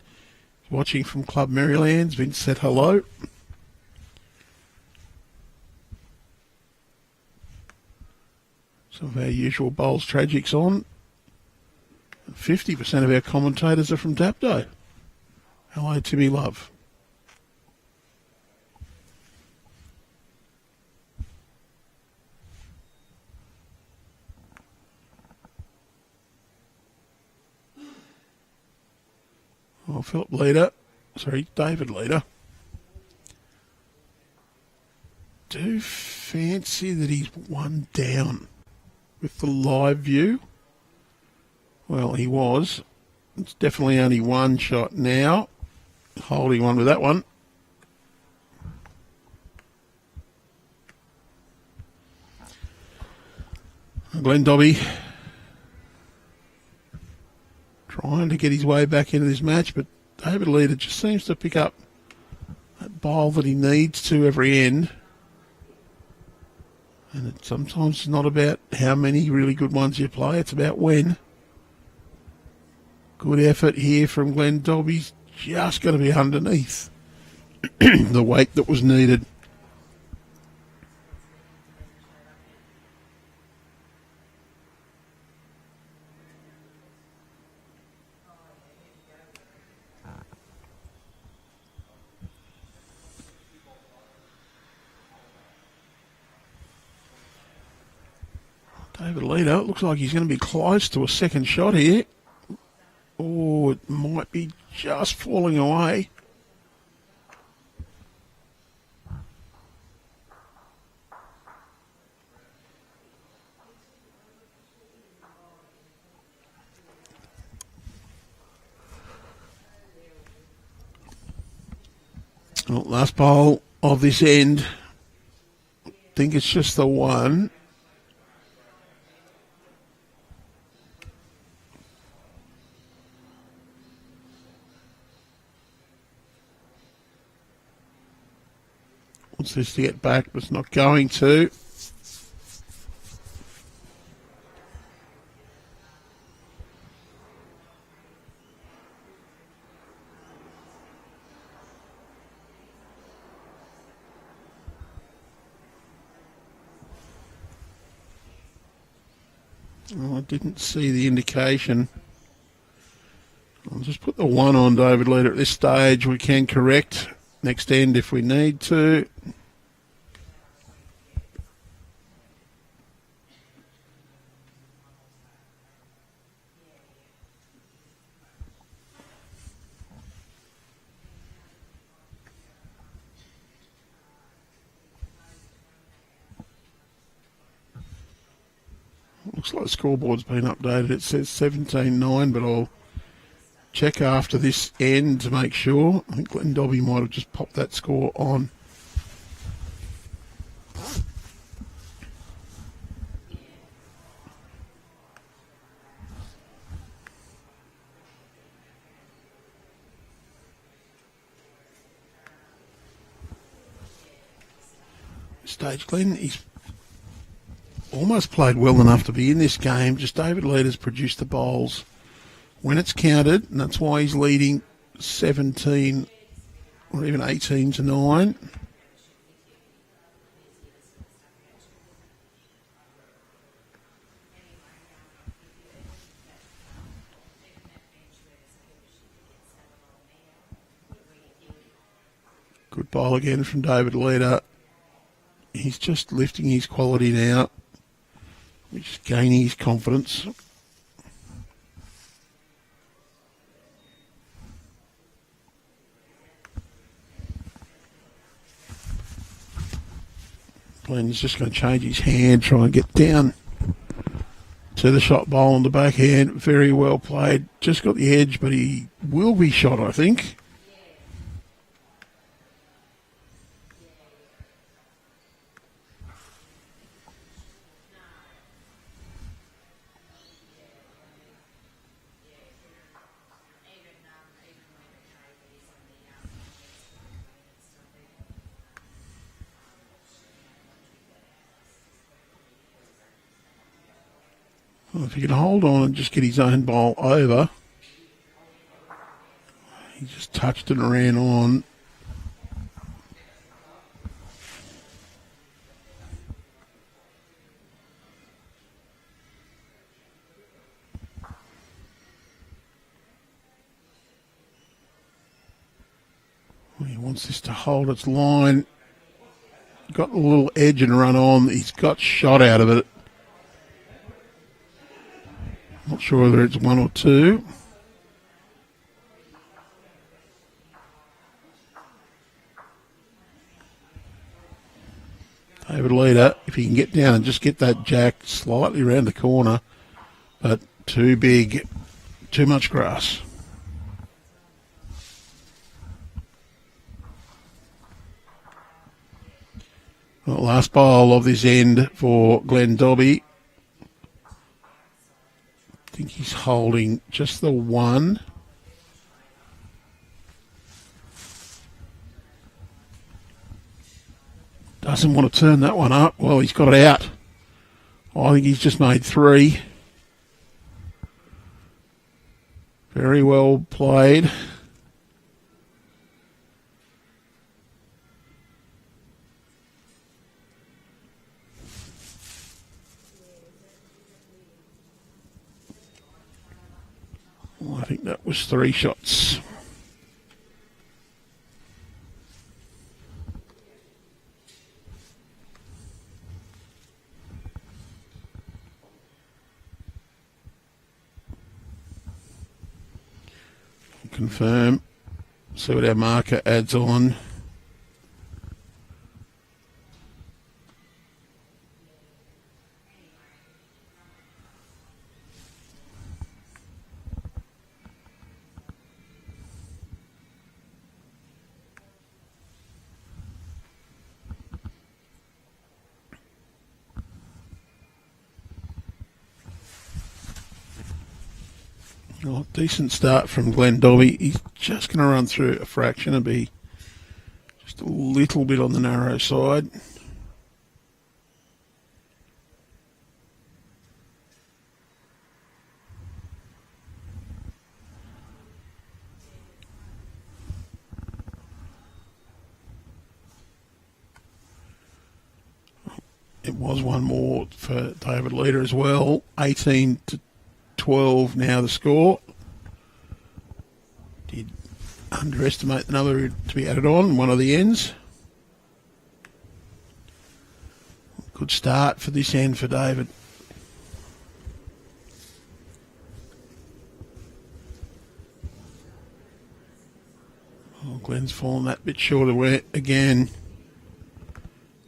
watching from Club Marylands. Vince said hello. Some of our usual bowls tragics on. 50% of our commentators are from Dapdo. Hello, Timmy Love. Oh, David Leeder. Do fancy that he's one down with the live view. Well, he was. It's definitely only one shot now. Holding on with that one. Glenn Dobby trying to get his way back into this match, but David Leeder just seems to pick up that bowl that he needs to every end. And it sometimes it's not about how many really good ones you play, it's about when. Good effort here from Glenn Dobby's just going to be underneath the weight that was needed. David Leeder, looks like he's going to be close to a second shot here. Oh, it might be just falling away. Well, last bowl of this end. I think it's just the one. Wants this to get back, but it's not going to. Well, I didn't see the indication. I'll just put the one on David Leeder at this stage. We can correct next end if we need to. Looks like the scoreboard's been updated. It says 17-9, but I'll check after this end to make sure. I think Glenn Dobby might have just popped that score on. Stage Glenn, he's almost played well enough to be in this game. Just David Leeder's produced the bowls when it's counted, and that's why he's leading 17 or even 18-9. Good bowl again from David Leeder. He's just lifting his quality now. He's just gaining his confidence. Glenn's just going to change his hand, try and get down to the shot bowl on the backhand. Very well played. Just got the edge, but he will be shot, I think. Well, if he can hold on and just get his own bowl over. He just touched it and ran on. He wants this to hold its line. Got a little edge and run on. He's got shot out of it. Not sure whether it's one or two. David Leeder, if he can get down and just get that jack slightly around the corner, but too big, too much grass. Well, last bowl of this end for Glenn Dobby. I think he's holding just the one. Doesn't want to turn that one up. Well, he's got it out. I think he's just made three. Very well played. Well, I think that was three shots. Confirm. See what our marker adds on. Oh, decent start from Glenn Dobbie. He's just going to run through a fraction and be just a little bit on the narrow side. It was one more for David Leeder as well. 18-12 now the score. Did underestimate the number to be added on one of the ends. Good start for this end for David. Oh, Glenn's fallen that bit short away again.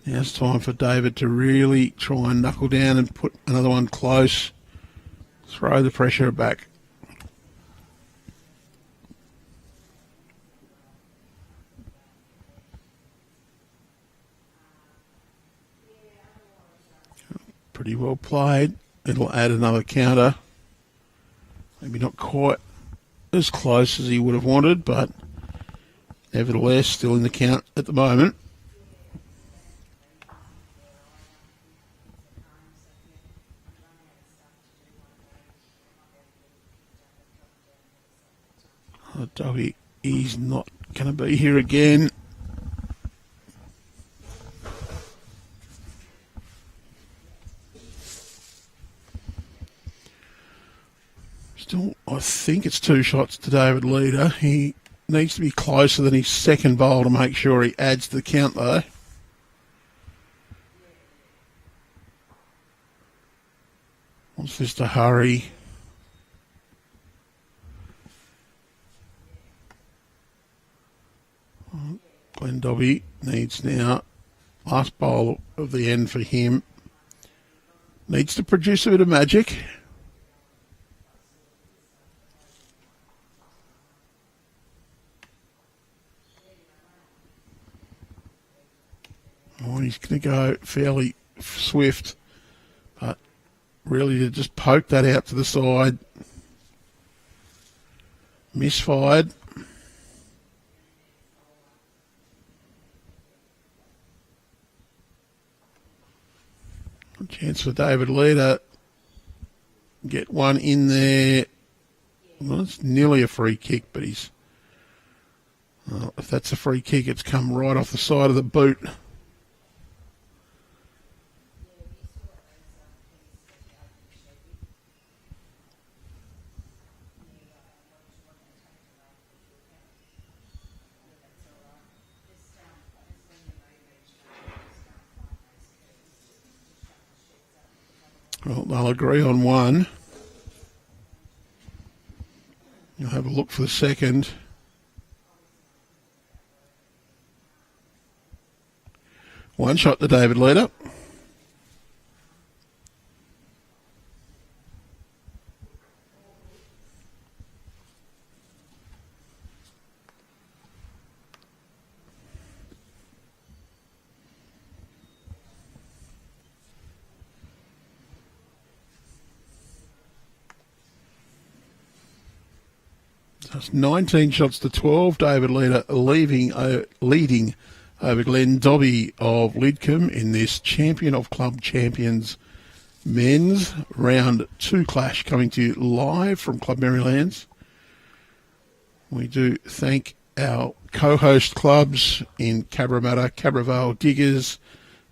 Now it's time for David to really try and knuckle down and put another one close. Throw the pressure back. Pretty well played. It'll add another counter. Maybe not quite as close as he would have wanted, but nevertheless still in the count at the moment. Dobby, he's not going to be here again. Still, I think it's two shots to David Leeder. He needs to be closer than his second bowl to make sure he adds to the count, though. Wants this to hurry. Glenn Dobby needs now, last bowl of the end for him, needs to produce a bit of magic. Oh, he's going to go fairly swift, but really to just poke that out to the side. Misfired. Chance for David Leeder. Get one in there. Well, it's nearly a free kick, but he's... if that's a free kick, it's come right off the side of the boot. Well, they'll agree on one. You'll have a look for the second. One shot to David Leeder. That's 19 shots to 12. David Leeder leading over Glenn Dobby of Lidcombe in this Champion of Club Champions men's round 2 clash, coming to you live from Club Merrylands. We do thank our co-host clubs in Cabramatta, Cabravale Diggers,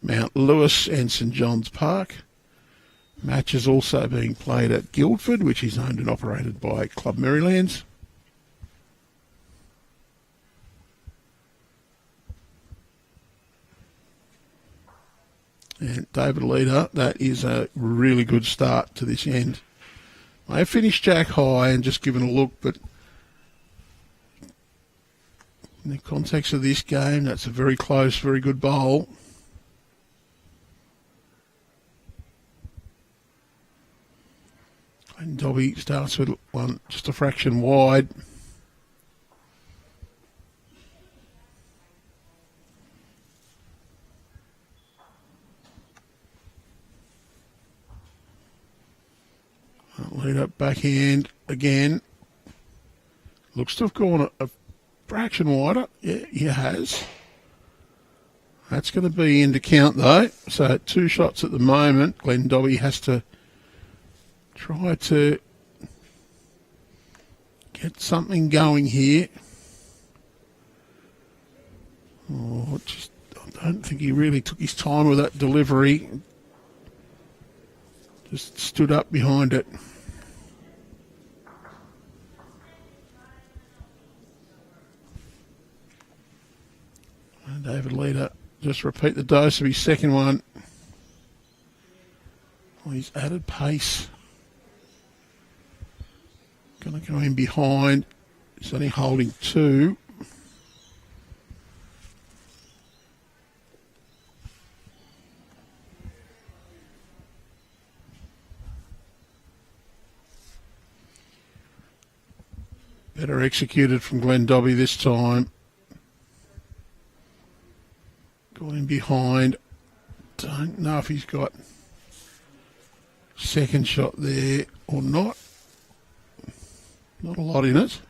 Mount Lewis and St John's Park. Matches also being played at Guildford, which is owned and operated by Club Merrylands. And David Leeder, that is a really good start to this end. I have finished Jack high and just given a look, but in the context of this game, that's a very close, very good bowl. And Dobby starts with one just a fraction wide. Leeder backhand again. Looks to have gone a fraction wider. Yeah, he has. That's going to be into count though. So 2 shots at the moment. Glenn Dobby has to try to get something going here. Oh, I don't think he really took his time with that delivery. Just stood up behind it. And David Leeder just repeat the dose of his second one. Oh, he's added pace. Going to go in behind. He's only holding 2. Better executed from Glenn Dobby this time. Got in behind. Don't know if he's got second shot there or not. Not a lot in it.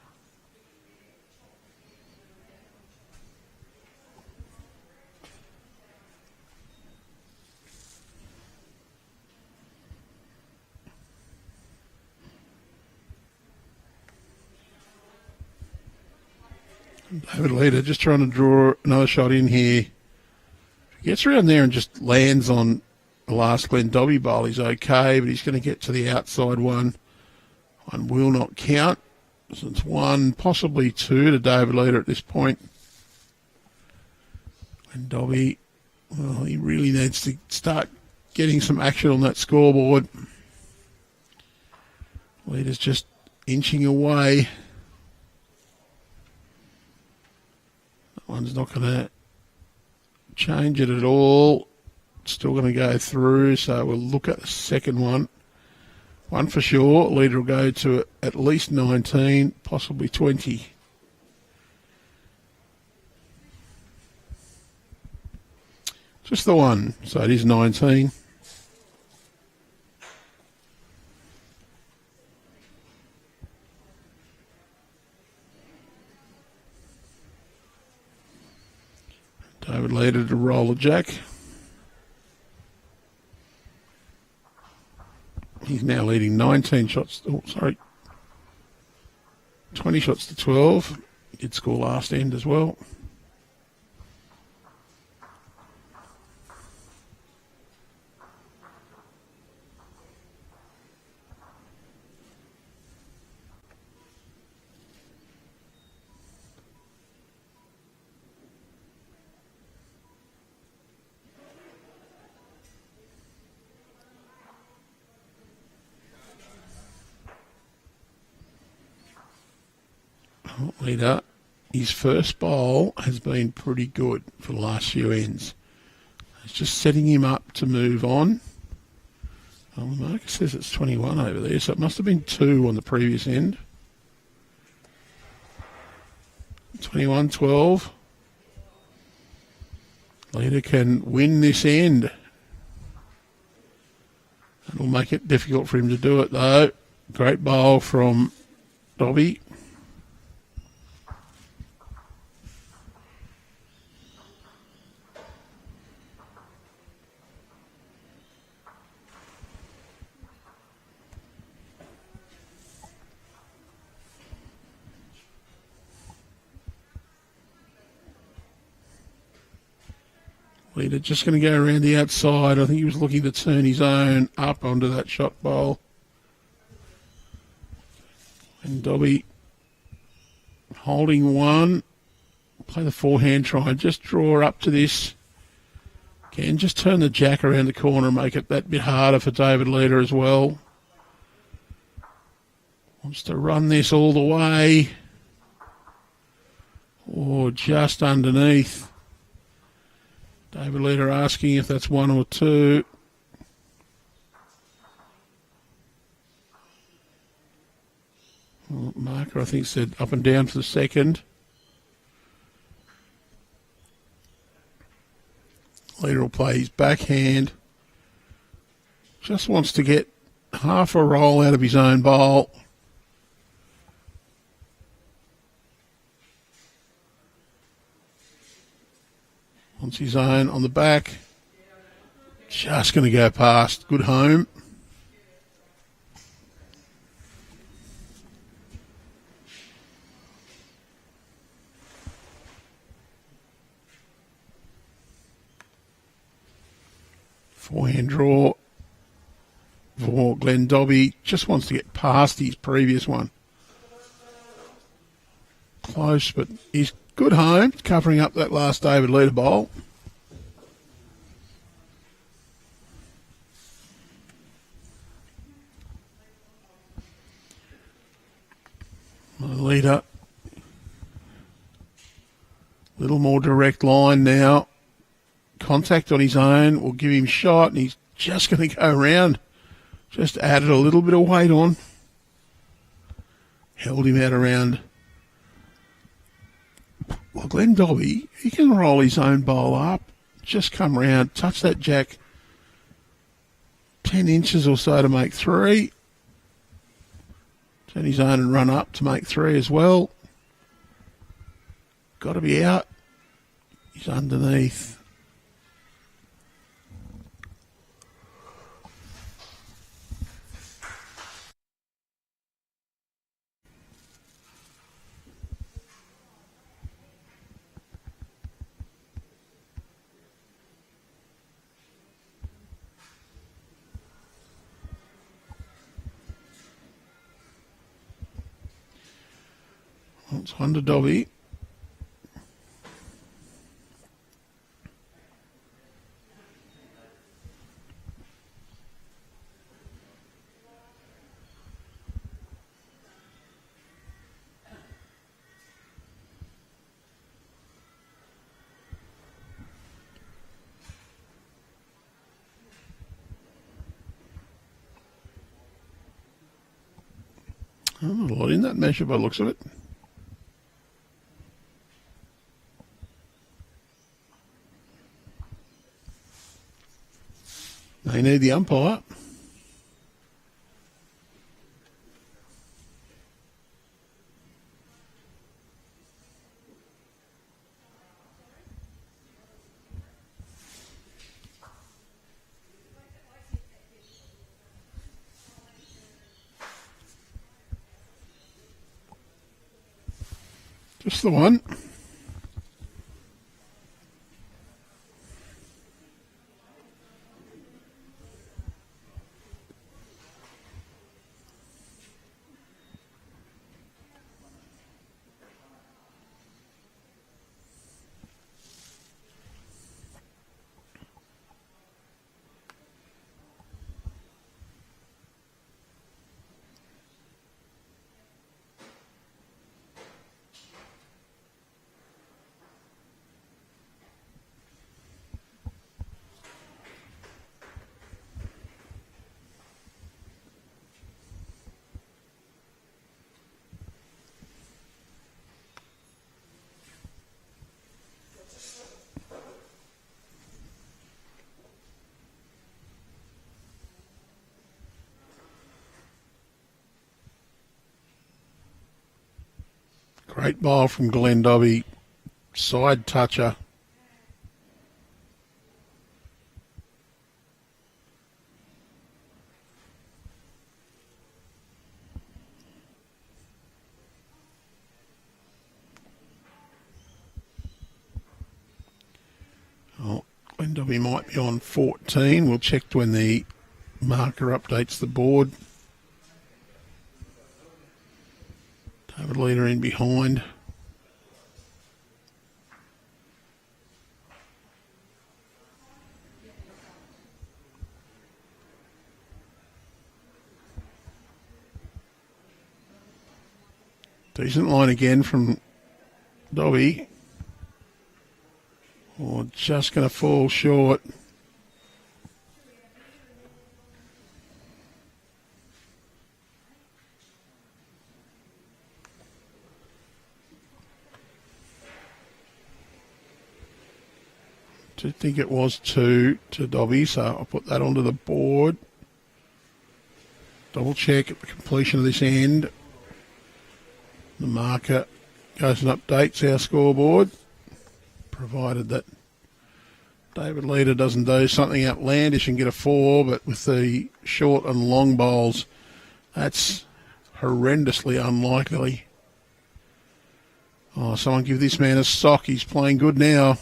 David Leeder just trying to draw another shot in here. If he gets around there and just lands on the last Glenn Dobby bowl, he's okay, but he's going to get to the outside one. One will not count. So it's 1, possibly 2 to David Leeder at this point. And Dobby, well, he really needs to start getting some action on that scoreboard. Leeder's just inching away. That one's not going to change it at all. It's still going to go through, so we'll look at the second one. One for sure. Leeder will go to at least 19, possibly 20. Just the one, so it is 19. David Leeder to roll a jack. He's now leading 19 shots. 20 shots to 12. He did score last end as well. Leeder, his first bowl has been pretty good for the last few ends. It's just setting him up to move on. Well, the marker says it's 21 over there, so it must have been 2 on the previous end. 21-12. Leeder can win this end. It'll make it difficult for him to do it, though. Great bowl from Dobby. Leeder just going to go around the outside. I think he was looking to turn his own up onto that shot bowl. And Dobby holding one. Play the forehand, try and just draw up to this. Can just turn the jack around the corner and make it that bit harder for David Leeder as well. Wants to run this all the way. Or just underneath. David Leeder asking if that's 1 or 2. Well, marker, I think, said up and down for the second. Leeder will play his backhand. Just wants to get half a roll out of his own bowl. Wants his own on the back. Just going to go past. Good home. Forehand draw for Glenn Dobby. Just wants to get past his previous one. Close, but he's good home, covering up that last David Leeder bowl. Leeder, little more direct line now. Contact on his own will give him shot, and he's just going to go around. Just added a little bit of weight on. Held him out around. Well, Glenn Dobby, he can roll his own bowl up, just come round, touch that jack 10 inches or so to make 3. Turn his own and run up to make 3 as well. Got to be out. He's underneath. It's one to Dobby. Oh, a lot in that measure by the looks of it. They need the umpire. Just the one. Great ball from Glenn Dobby. Side toucher. Oh, Glenn Dobby might be on 14. We'll check when the marker updates the board. David Leeder in behind. Decent line again from Dobby. Oh, just going to fall short. I think it was 2 to Dobby, so I'll put that onto the board. Double check at the completion of this end. The marker goes and updates our scoreboard, provided that David Leeder doesn't do something outlandish and get a 4, but with the short and long bowls, that's horrendously unlikely. Oh, someone give this man a sock. He's playing good now.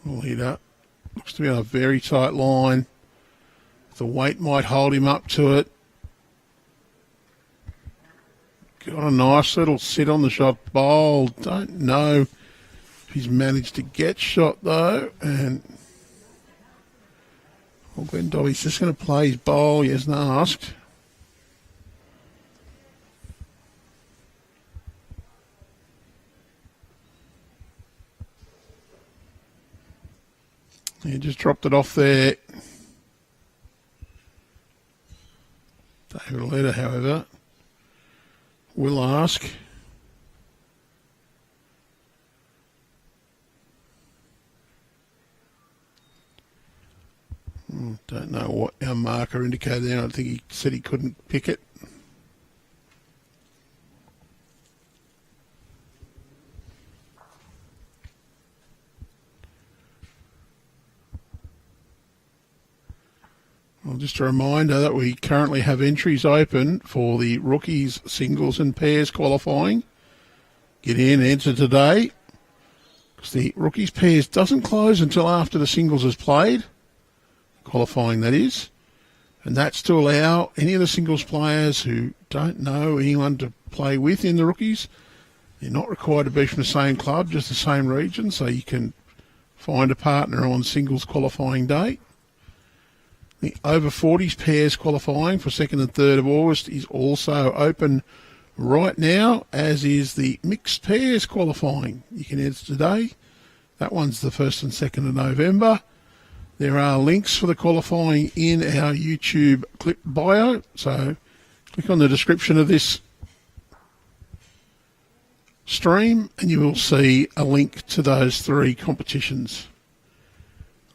Leeder looks to be on a very tight line. The weight might hold him up to it. Got a nice little sit on the shot bowl. Don't know if he's managed to get shot though. And Glenn Dobby's just going to play his bowl. He hasn't asked. He just dropped it off there. David Leeder, however, will ask. Don't know what our marker indicated there. I think he said he couldn't pick it. Well, just a reminder that we currently have entries open for the rookies, singles and pairs qualifying. Get in, enter today. Because the rookies pairs doesn't close until after the singles is played. Qualifying, that is. And that's to allow any of the singles players who don't know anyone to play with in the rookies. They're not required to be from the same club, just the same region, so you can find a partner on singles qualifying day. The over 40s pairs qualifying for 2nd and 3rd of August is also open right now, as is the mixed pairs qualifying. You can enter today. That one's the 1st and 2nd of November. There are links for the qualifying in our YouTube clip bio, so click on the description of this stream and you will see a link to those 3 competitions.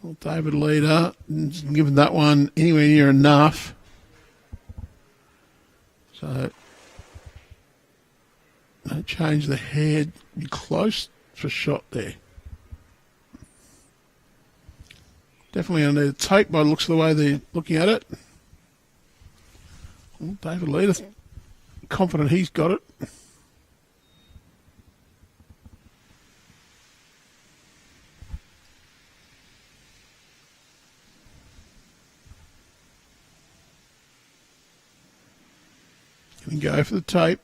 Well, David Leeder isn't given that one anywhere near enough. So, don't change the head. Be close for shot there. Definitely under the tape by the looks of the way they're looking at it. Well, David Leeder, confident he's got it. Can go for the tape.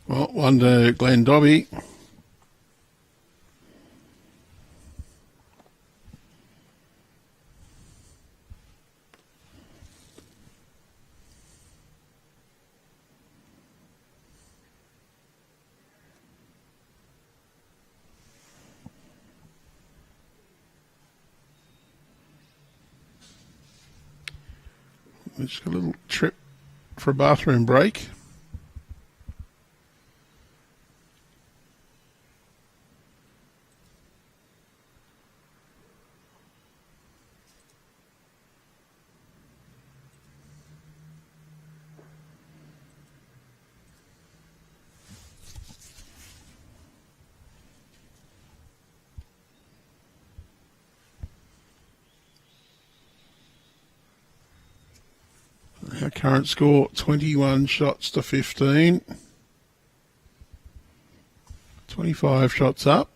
Well, one to Glenn Dobby. Just a little trip for a bathroom break. Our current score, 21 shots to 15. 25 shots up.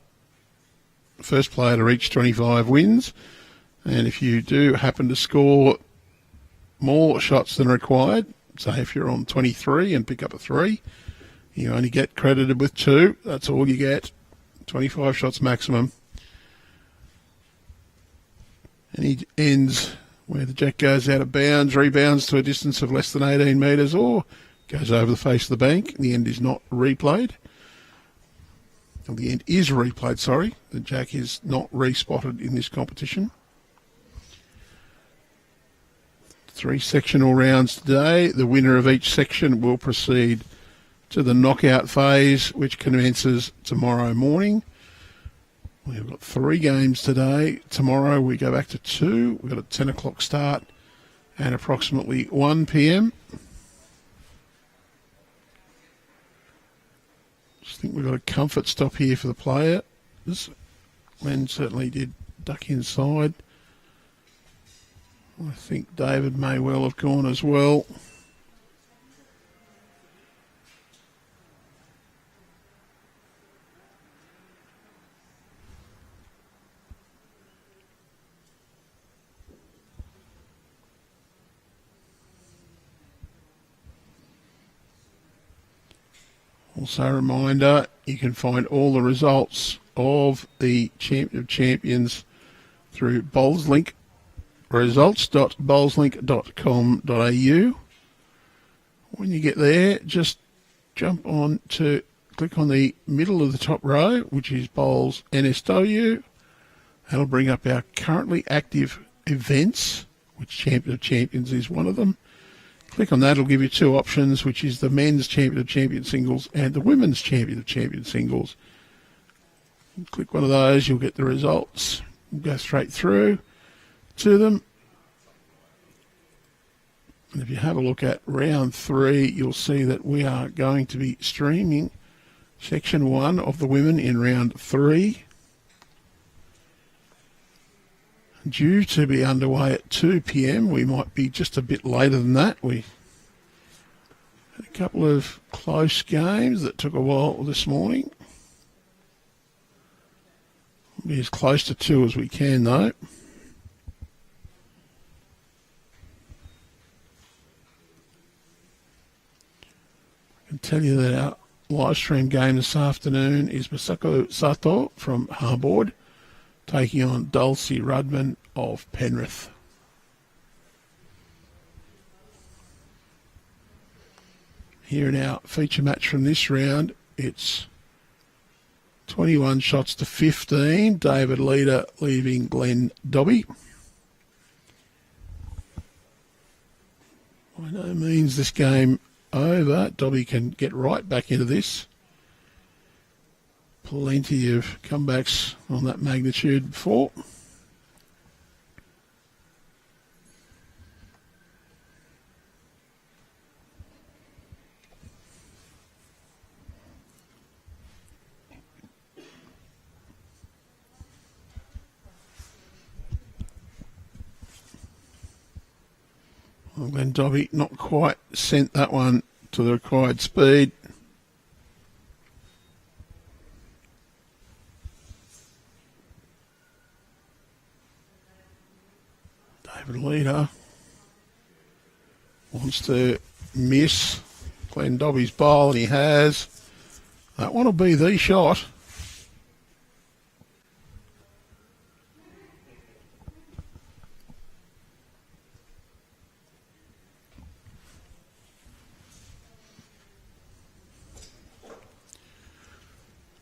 First player to reach 25 wins. And if you do happen to score more shots than required, say if you're on 23 and pick up a 3, you only get credited with 2. That's all you get. 25 shots maximum. And he ends where the jack goes out of bounds, rebounds to a distance of less than 18 metres, or goes over the face of the bank. The end is not replayed. Well, the end is replayed, sorry. The jack is not respotted in this competition. 3 sectional rounds today. The winner of each section will proceed to the knockout phase, which commences tomorrow morning. We've got 3 games today. Tomorrow we go back to 2. We've got a 10 o'clock start and approximately 1 p.m. Just think we've got a comfort stop here for the player. Len certainly did duck inside. I think David may well have gone as well. Also a reminder, you can find all the results of the Champion of Champions through BowlsLink, results.bowlslink.com.au. When you get there, just jump on to click on the middle of the top row, which is Bowls NSW. That'll bring up our currently active events, which Champion of Champions is one of them. Click on that, it'll give you 2 options, which is the Men's Champion of Champions Singles and the Women's Champion of Champions Singles. Click one of those, you'll get the results. We'll go straight through to them. And if you have a look at round 3, you'll see that we are going to be streaming section 1 of the women in round 3. Due to be underway at 2 p.m. We might be just a bit later than that. We had a couple of close games that took a while this morning. We'll be as close to 2 as we can, though. I can tell you that our live stream game this afternoon is Masako Sato from Harbord, taking on Dulcie Rudman of Penrith. Here in our feature match from this round, it's 21 shots to 15. David Leeder leaving Glenn Dobby. By no means this game over. Dobby can get right back into this. Plenty of comebacks on that magnitude before. Well, Glenn Dobby not quite sent that one to the required speed. David Leeder wants to miss Glenn Dobby's bowl, and he has. That one will be the shot.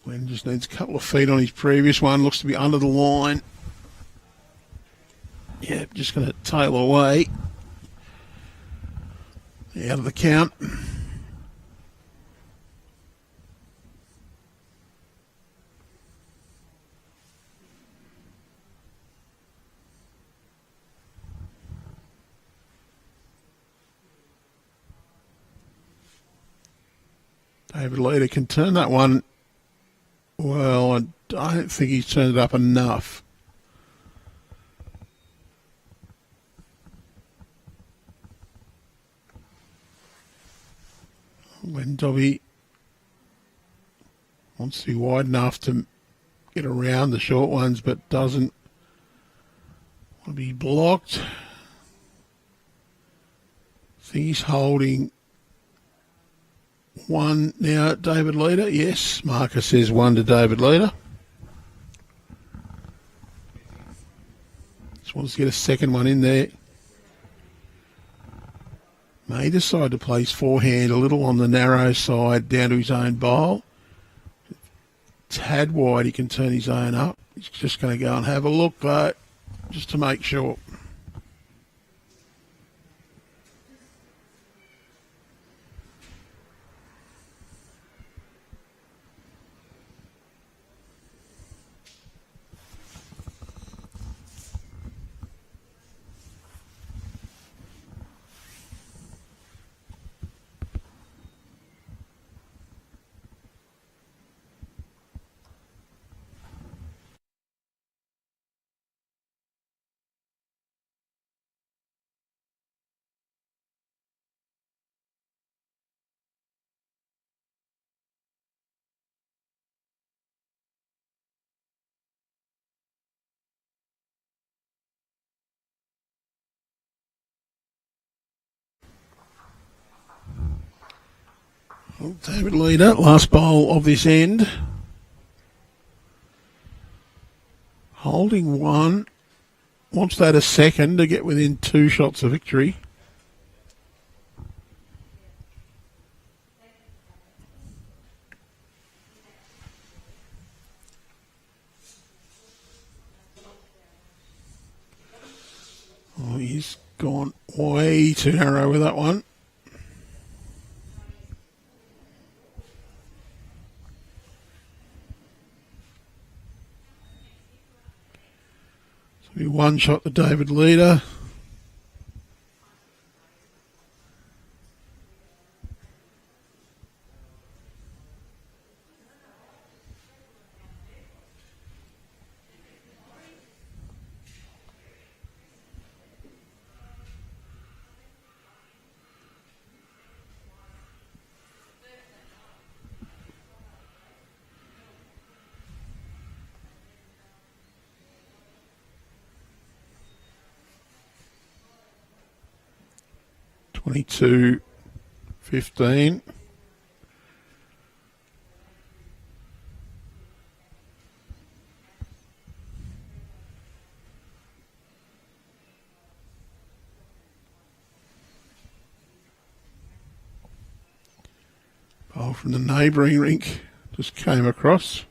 Glenn just needs a couple of feet on his previous one. Looks to be under the line. Yeah, just going to tail away. Out of the count. David Leeder can turn that one. Well, I don't think he's turned it up enough. When Dobby wants to be wide enough to get around the short ones, but doesn't want to be blocked. I think he's holding one now at David Leeder. Yes, Marcus says one to David Leeder. Just wants to get a second one in there. May decide to place forehand a little on the narrow side down to his own bowl. Tad wide, he can turn his own up. He's just going to go and have a look, though, just to make sure. Well, David Leeder, last bowl of this end. Holding one. Wants that a second to get within 2 shots of victory. Oh, he's gone way too narrow with that one. One shot to David Leeder. $22.15. Bowl from the neighbouring rink just came across.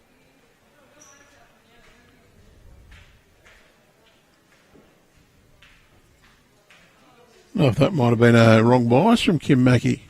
Oh, that might have been a wrong bias from Kim Mackey.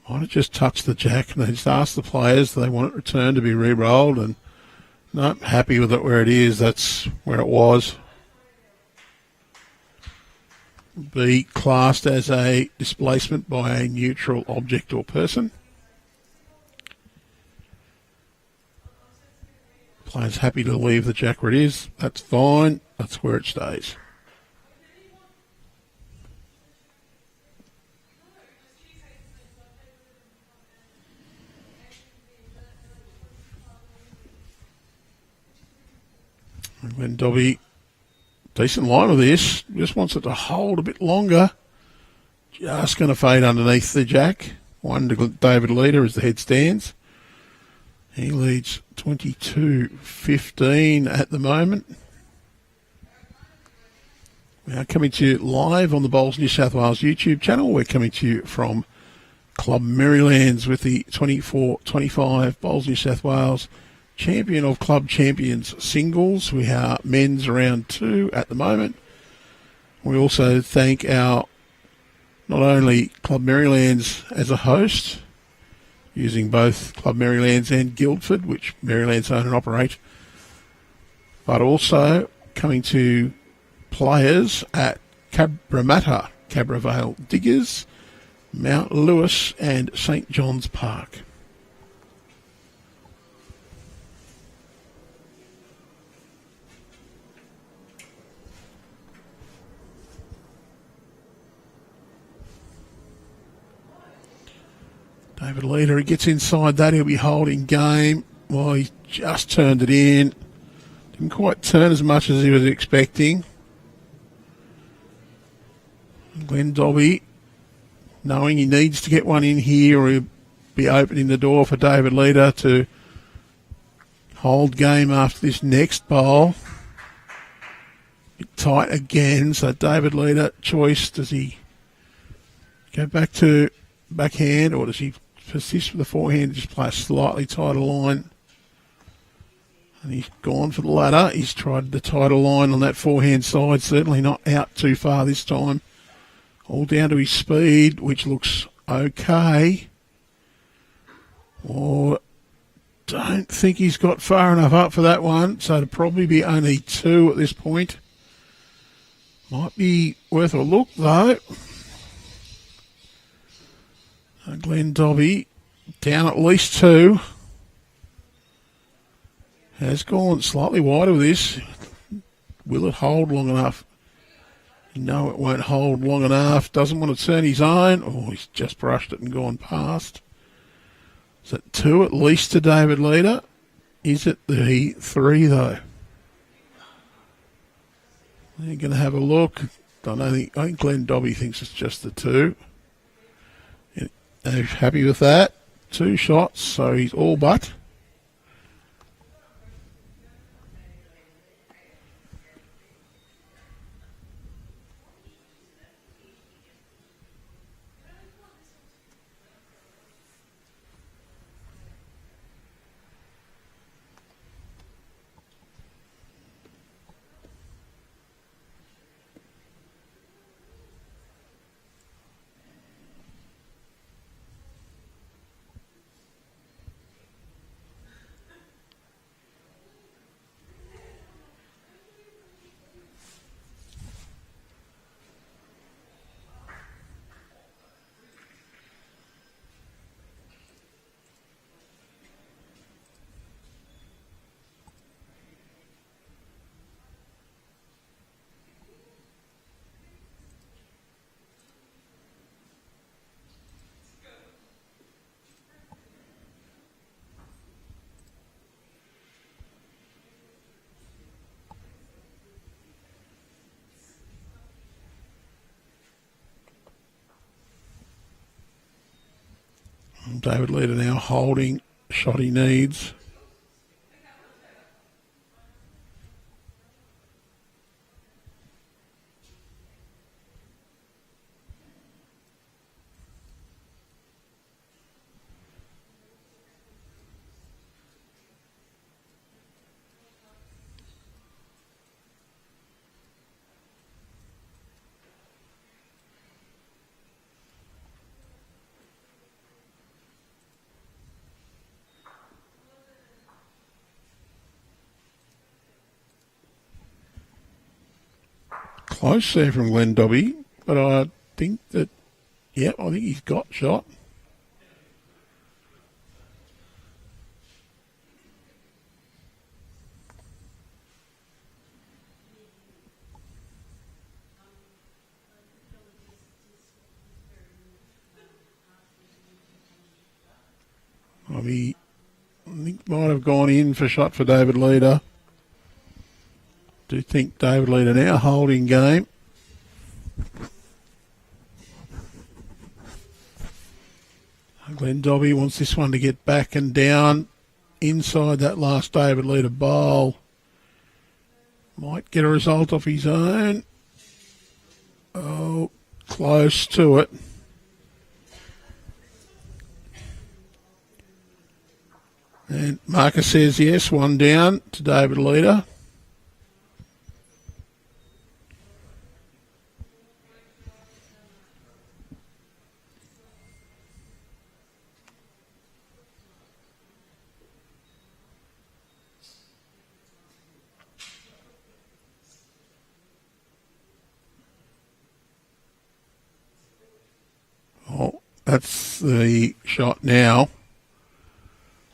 Might have just touched the jack, and they just asked the players they want it returned to be re-rolled, and nope, happy with it where it is. That's where it was. Be classed as a displacement by a neutral object or person. Player's happy to leave the jack where it is. That's fine. That's where it stays. And when Dobby, decent line of this, just wants it to hold a bit longer. Just going to fade underneath the jack. One to David Leeder as the head stands. He leads 22-15 at the moment. We are coming to you live on the Bowls New South Wales YouTube channel. We're coming to you from Club Merrylands with the 24-25 Bowls New South Wales Champion of Club Champions Singles. We are men's round 2 at the moment. We also thank our, not only Club Merrylands as a host, using both Club Merrylands and Guildford, which Merrylands own and operate, but also coming to players at Cabramatta, Cabravale Diggers, Mount Lewis and St John's Park. David Leeder, he gets inside that, he'll be holding game. Well, he just turned it in. Didn't quite turn as much as he was expecting. Dobby, knowing he needs to get one in here, or he'll be opening the door for David Leeder to hold game after this next bowl. Bit tight again, so David Leeder choice, does he go back to backhand, or does he persist with the forehand, just play a slightly tighter line? And he's gone for the ladder. He's tried the tighter line on that forehand side, certainly not out too far this time. All down to his speed, which looks okay. Or don't think he's got far enough up for that one, so it'll probably be only 2 at this point. Might be worth a look though. Dobby down at least 2. Has gone slightly wider with this. Will it hold long enough? No, it won't hold long enough. Doesn't want to turn his own. Oh, he's just brushed it and gone past. Is it 2 at least to David Leeder? Is it the 3 though? They're going to have a look. I think Dobby thinks it's just the 2. They're happy with that. 2 shots, so he's all but. David Leeder now holding shot he needs. Close there from Dobby, but I think that, I think he's got shot. I think might have gone in for shot for David Leeder. Do think David Leeder now holding game. Dobby wants this one to get back and down. inside that last David Leeder bowl. Might get a result off his own. Oh, close to it. And Marcus says yes, one down to David Leeder. Oh, that's the shot now.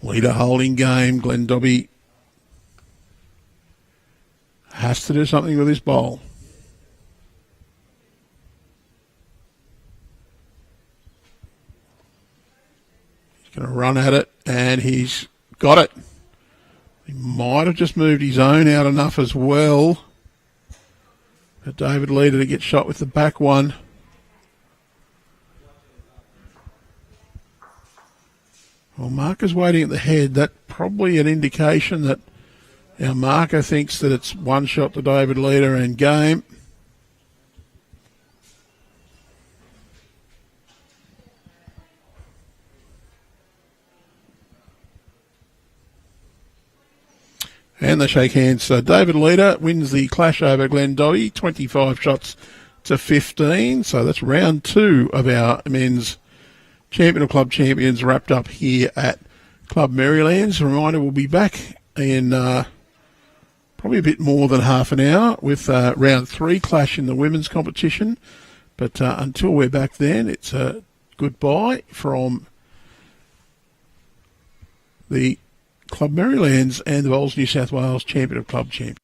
Leeder holding game. Glenn Dobby has to do something with his bowl. He's going to run at it, and he's got it. He might have just moved his own out enough as well. But David Leeder to get shot with the back one. Well, marker's waiting at the head. That's probably an indication that our marker thinks that it's one shot to David Leeder and game. And they shake hands. So David Leeder wins the clash over Glenn Dobby, 25 shots to 15. So that's round 2 of our men's Champion of Club Champions wrapped up here at Club Marylands. A reminder, we'll be back in probably a bit more than half an hour with round 3 clash in the women's competition. But until we're back then, it's a goodbye from the Club Marylands and the Bowls New South Wales Champion of Club Champions.